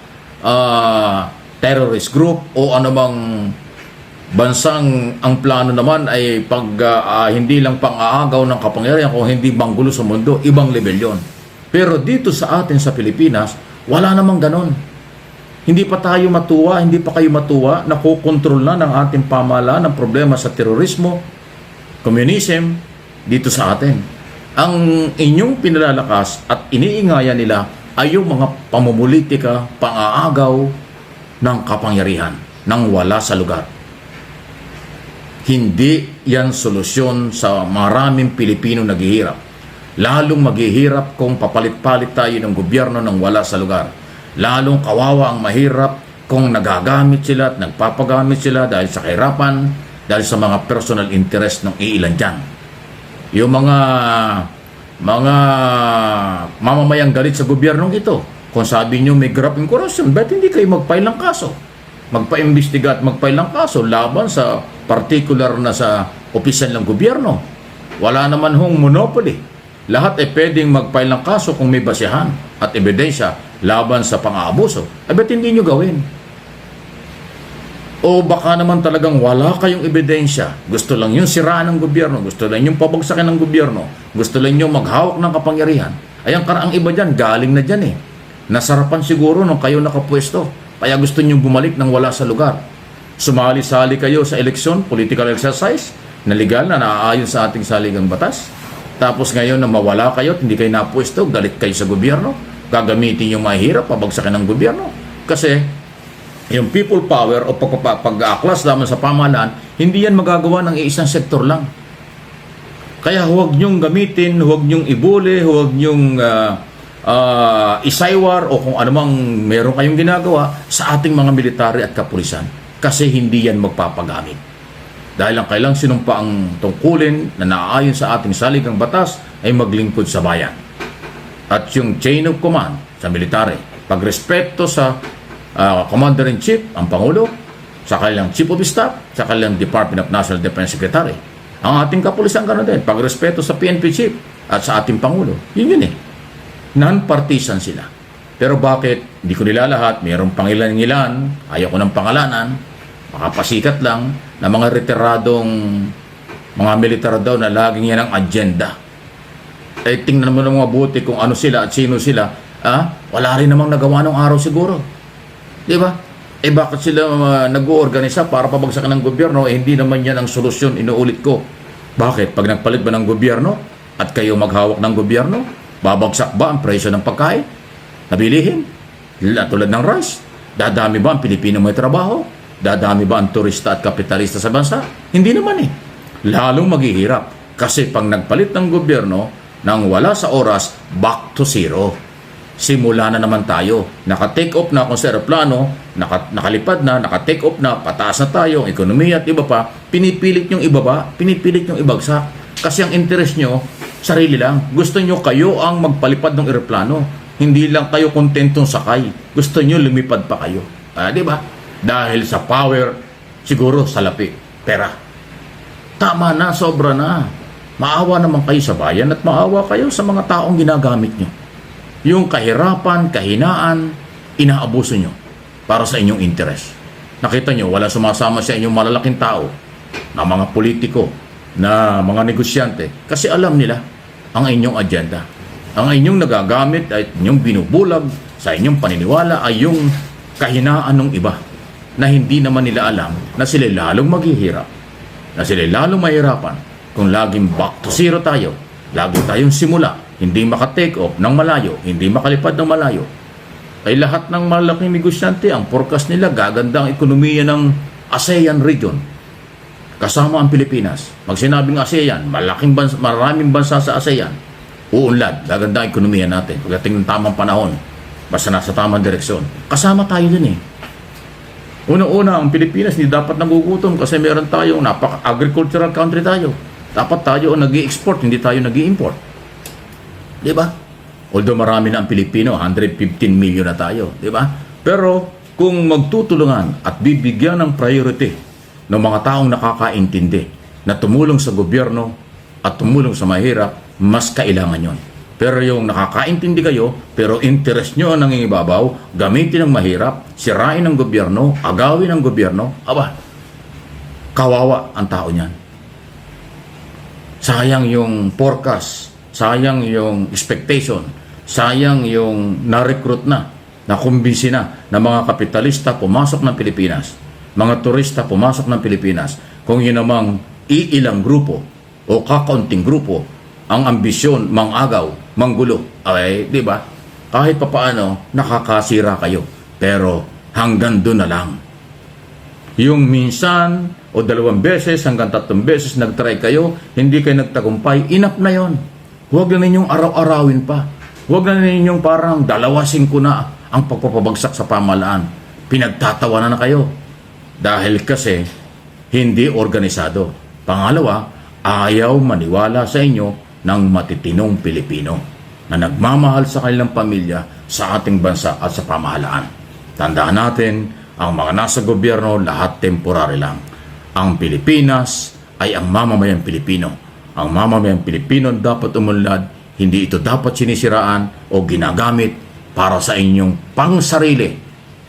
terrorist group o anumang bansang ang plano naman ay hindi lang pang-aagaw ng kapangyarihan o hindi manggulo sa mundo, ibang level yon. Pero dito sa atin sa Pilipinas, wala namang ganon. Hindi pa tayo matuwa, hindi pa kayo matuwa, nakokontrol na ng ating pamahalaan ang problema sa terorismo, communism, dito sa atin. Ang inyong pinalalakas at iniingayan nila ay yung mga pamumulitika, pang-aagaw, ng kapangyarihan nang wala sa lugar. Hindi yan solusyon sa maraming Pilipino naghihirap. Lalong maghihirap kung papalit-palit tayo ng gobyerno nang wala sa lugar. Lalong kawawa ang mahirap kung nagagamit sila at nagpapagamit sila dahil sa kahirapan, dahil sa mga personal interest ng iilan dyan. Yung mga mamamayang galit sa gobyernong ito, kung sabi nyo may graft in corruption, ba't hindi kayo mag-file ng kaso? Magpa-imbestiga at mag-file ng kaso laban sa particular na sa opisyal ng gobyerno. Wala naman hong monopoly. Lahat ay pwedeng mag-file ng kaso kung may basihan at ebidensya laban sa pang-aabuso. Ay ba't hindi nyo gawin? O baka naman talagang wala kayong ebidensya. Gusto lang yung siraan ng gobyerno. Gusto lang yung pabagsakin ng gobyerno. Gusto lang yung maghawak ng kapangyarihan. Ay ang iba dyan, galing na dyan eh. Nasarapan siguro nung kayo nakapwesto. Kaya gusto nyo bumalik nang wala sa lugar. Sumali-sali kayo sa eleksyon, political exercise, na legal na naaayon sa ating saligang batas. Tapos ngayon na mawala kayo at hindi kayo napwesto, galit kayo sa gobyerno. Gagamitin yung mahirap, pabagsakin ng gobyerno. Kasi yung people power o pag-aaklas naman sa pamahalaan, hindi yan magagawa ng isang sektor lang. Kaya huwag nyong gamitin, huwag nyong ibuli, huwag nyong isaywar o kung anumang meron kayong ginagawa sa ating mga military at kapulisan. Kasi hindi yan magpapagamit. Dahil ang kailang sinumpa ang tungkulin na naaayon sa ating saligang batas ay maglingkod sa bayan. At yung chain of command sa military, pagrespeto sa Commander-in-Chief, ang Pangulo, sa kanilang Chief of Staff, sa kanilang Department of National Defense Secretary. Ang ating kapulisan gano'n din, pagrespeto sa PNP Chief at sa ating Pangulo. Yun eh. Non-partisan sila. Pero bakit? Hindi ko nila lahat. Mayroong pangilan-ngilan, ayaw ko ng pangalanan, makapasikat lang, na mga retiradong mga militar daw na laging yan ang agenda. Eh, tingnan mo ng mga buti kung ano sila at sino sila. Wala rin namang nagawa ng araw siguro. Di ba? Eh bakit sila nag-uorganisa para pabagsakan ng gobyerno? Eh hindi naman yan ang solusyon, inuulit ko. Bakit? Pag nagpalit ba ng gobyerno at kayo maghawak ng gobyerno, babagsak ba ang presyo ng pagkain? Nabilihin? Tulad ng rice? Dadami ba ang Pilipino may trabaho? Dadami ba ang turista at kapitalista sa bansa? Hindi naman eh. Lalong maghihirap. Kasi pag nagpalit ng gobyerno, nang wala sa oras, back to zero. Simula na naman tayo. Naka-take off na kung sa aeroplano, nakalipad na, naka-take off na, pataas na tayo, ekonomiya at iba pa, pinipilit nyong ibaba, pinipilit nyong ibagsak. Kasi ang interest nyo, sarili lang. Gusto nyo kayo ang magpalipad ng aeroplano. Hindi lang kayo kontentong sakay. Gusto nyo lumipad pa kayo. Di ba? Dahil sa power, siguro salapi, pera. Tama na, sobra na. Maawa naman kayo sa bayan at maawa kayo sa mga taong ginagamit nyo. Yung kahirapan, kahinaan, inaabuso nyo para sa inyong interes. Nakita nyo, wala sumasama sa inyong malalaking tao, na mga politiko, na mga negosyante, kasi alam nila ang inyong agenda. Ang inyong nagagamit at inyong binubulag sa inyong paniniwala ay yung kahinaan ng iba na hindi naman nila alam na sila lalong maghihirap, na sila lalong mahirapan kung laging back to zero tayo, lagi tayong simula, hindi maka-take off ng malayo, hindi makalipad ng malayo. Ay lahat ng malaking negosyante, ang forecast nila, gaganda ang ekonomiya ng ASEAN region. Kasama ang Pilipinas. Pag sinabing ASEAN, maraming bansa sa ASEAN. Uunlad, gaganda ang ekonomiya natin. Pagdating ng tamang panahon, basta nasa tamang direksyon. Kasama tayo din eh. Una-una, ang Pilipinas hindi dapat nagugutom kasi meron tayong napaka-agricultural country tayo. Dapat tayo ang nag-i-export, hindi tayo nag-i-import. Di ba? Although marami na ang Pilipino, 115 million na tayo. Di ba? Pero kung magtutulungan at bibigyan ng priority ng mga taong nakakaintindi na tumulong sa gobyerno at tumulong sa mahirap, mas kailangan yon. Pero yung nakakaintindi kayo, pero interest nyo ang nangingibabaw, gamitin ng mahirap, sirain ng gobyerno, agawin ng gobyerno, kawawa ang tao niyan. Sayang yung forecast, sayang yung expectation, sayang yung na-recruit na kumbinsi na mga kapitalista pumasok ng Pilipinas, mga turista pumasok ng Pilipinas, kung yun namang iilang grupo o kakaunting grupo ang ambisyon, mangagaw, manggulo. Di ba? Kahit papaano, nakakasira kayo. Pero hanggang doon na lang. Yung minsan o 2 beses hanggang 3 beses nagtry kayo, hindi kayo nagtagumpay, enough na yon. Huwag na ninyong araw-arawin pa. Huwag na ninyong parang 2-5 na ang pagpapabagsak sa pamahalaan. Pinagtatawanan na kayo. Dahil kasi hindi organisado. Pangalawa, ayaw maniwala sa inyo ng matitinong Pilipino na nagmamahal sa kanilang pamilya, sa ating bansa at sa pamahalaan. Tandaan natin, ang mga nasa gobyerno, lahat temporary lang. Ang Pilipinas ay ang mamamayang Pilipino. Ang mamamayang Pilipino dapat umunlad, hindi ito dapat sinisiraan o ginagamit para sa inyong pangsarili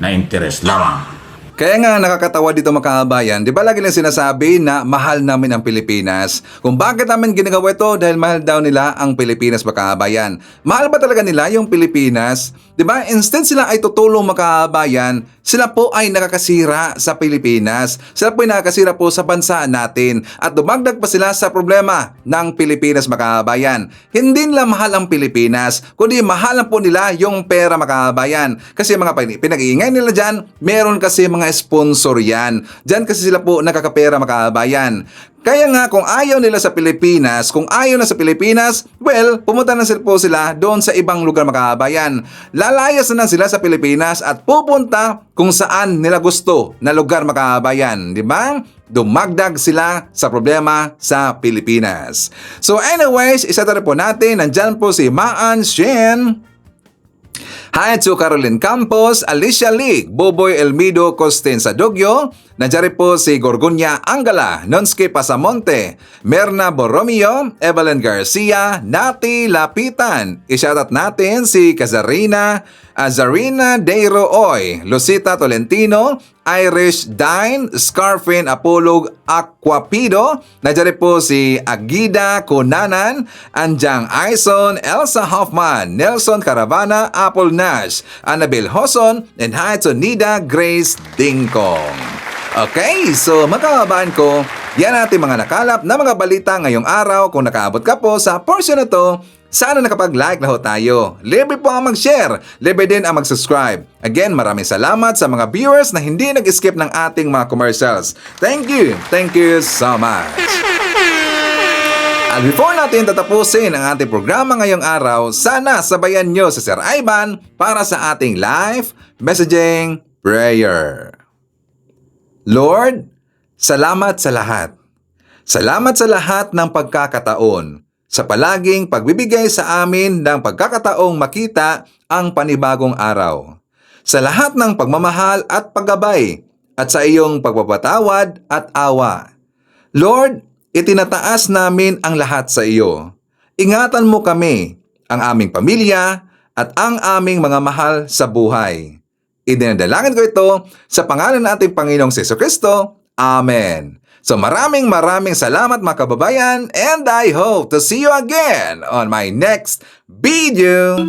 na interes lamang. Kaya nga nakakatawa dito mga kababayan, di ba lagi lang sinasabi na mahal namin ang Pilipinas? Kung bakit namin ginagawa ito dahil mahal daw nila ang Pilipinas mga kababayan. Mahal ba talaga nila yung Pilipinas? Di ba? Instead sila ay tutulong mga kababayan, sila po ay nakakasira sa Pilipinas. Sila po ay nakakasira po sa bansa natin at dumagdag pa sila sa problema ng Pilipinas mga kababayan. Hindi nila mahal ang Pilipinas, kundi mahal po nila yung pera mga kababayan. Kasi mga pinag-iingay nila dyan, meron kasi mga sponsor yan. Diyan kasi sila po nakakapera mga kababayan. Kaya nga kung ayaw nila sa Pilipinas, kung ayaw na sa Pilipinas, well, pumunta na sila doon sa ibang lugar mga kababayan. Lalayas na sila sa Pilipinas at pupunta kung saan nila gusto na lugar mga kababayan. Di ba? Dumagdag sila sa problema sa Pilipinas. So anyways, isa na rin po natin, nandyan po si Maan Shen. Hi to Caroline Campos, Alicia League, Boboy Elmido Costenza Dogyo, nandiyan po si Gorgonya Angala, Nonski Pasamonte, Merna Borromeo, Evelyn Garcia, Nati Lapitan. I-shoutout natin si Kazarina, Zarina Deiro Oy, Lucita Tolentino, Irish Dine, Scarfin Apollo Aquapido, nandiyan po si Agida Kunanan, Anjang Aison, Elsa Hoffman, Nelson Caravana, Apple Nash, Annabel Hoson, and hi to Nida Grace Dingkong. Okay, so mga kababayan ko, yan natin mga nakalap na mga balita ngayong araw. Kung nakaabot ka po sa portion na to, sana nakapag-like na ho tayo. Libre po ang mag-share, libre din ang mag-subscribe. Again, maraming salamat sa mga viewers na hindi nag-skip ng ating mga commercials. Thank you so much. At before natin tatapusin ang ating programa ngayong araw, sana sabayan nyo sa Sir Ivan para sa ating live messaging prayer. Lord, salamat sa lahat. Salamat sa lahat ng pagkakataon, sa palaging pagbibigay sa amin ng pagkakataong makita ang panibagong araw. Sa lahat ng pagmamahal at paggabay, at sa iyong pagpapatawad at awa. Lord, itinataas namin ang lahat sa iyo. Ingatan mo kami, ang aming pamilya, at ang aming mga mahal sa buhay. Idinadalangin ko ito sa pangalan ng ating Panginoong Jesucristo. Amen. So maraming salamat mga kababayan, and I hope to see you again on my next video.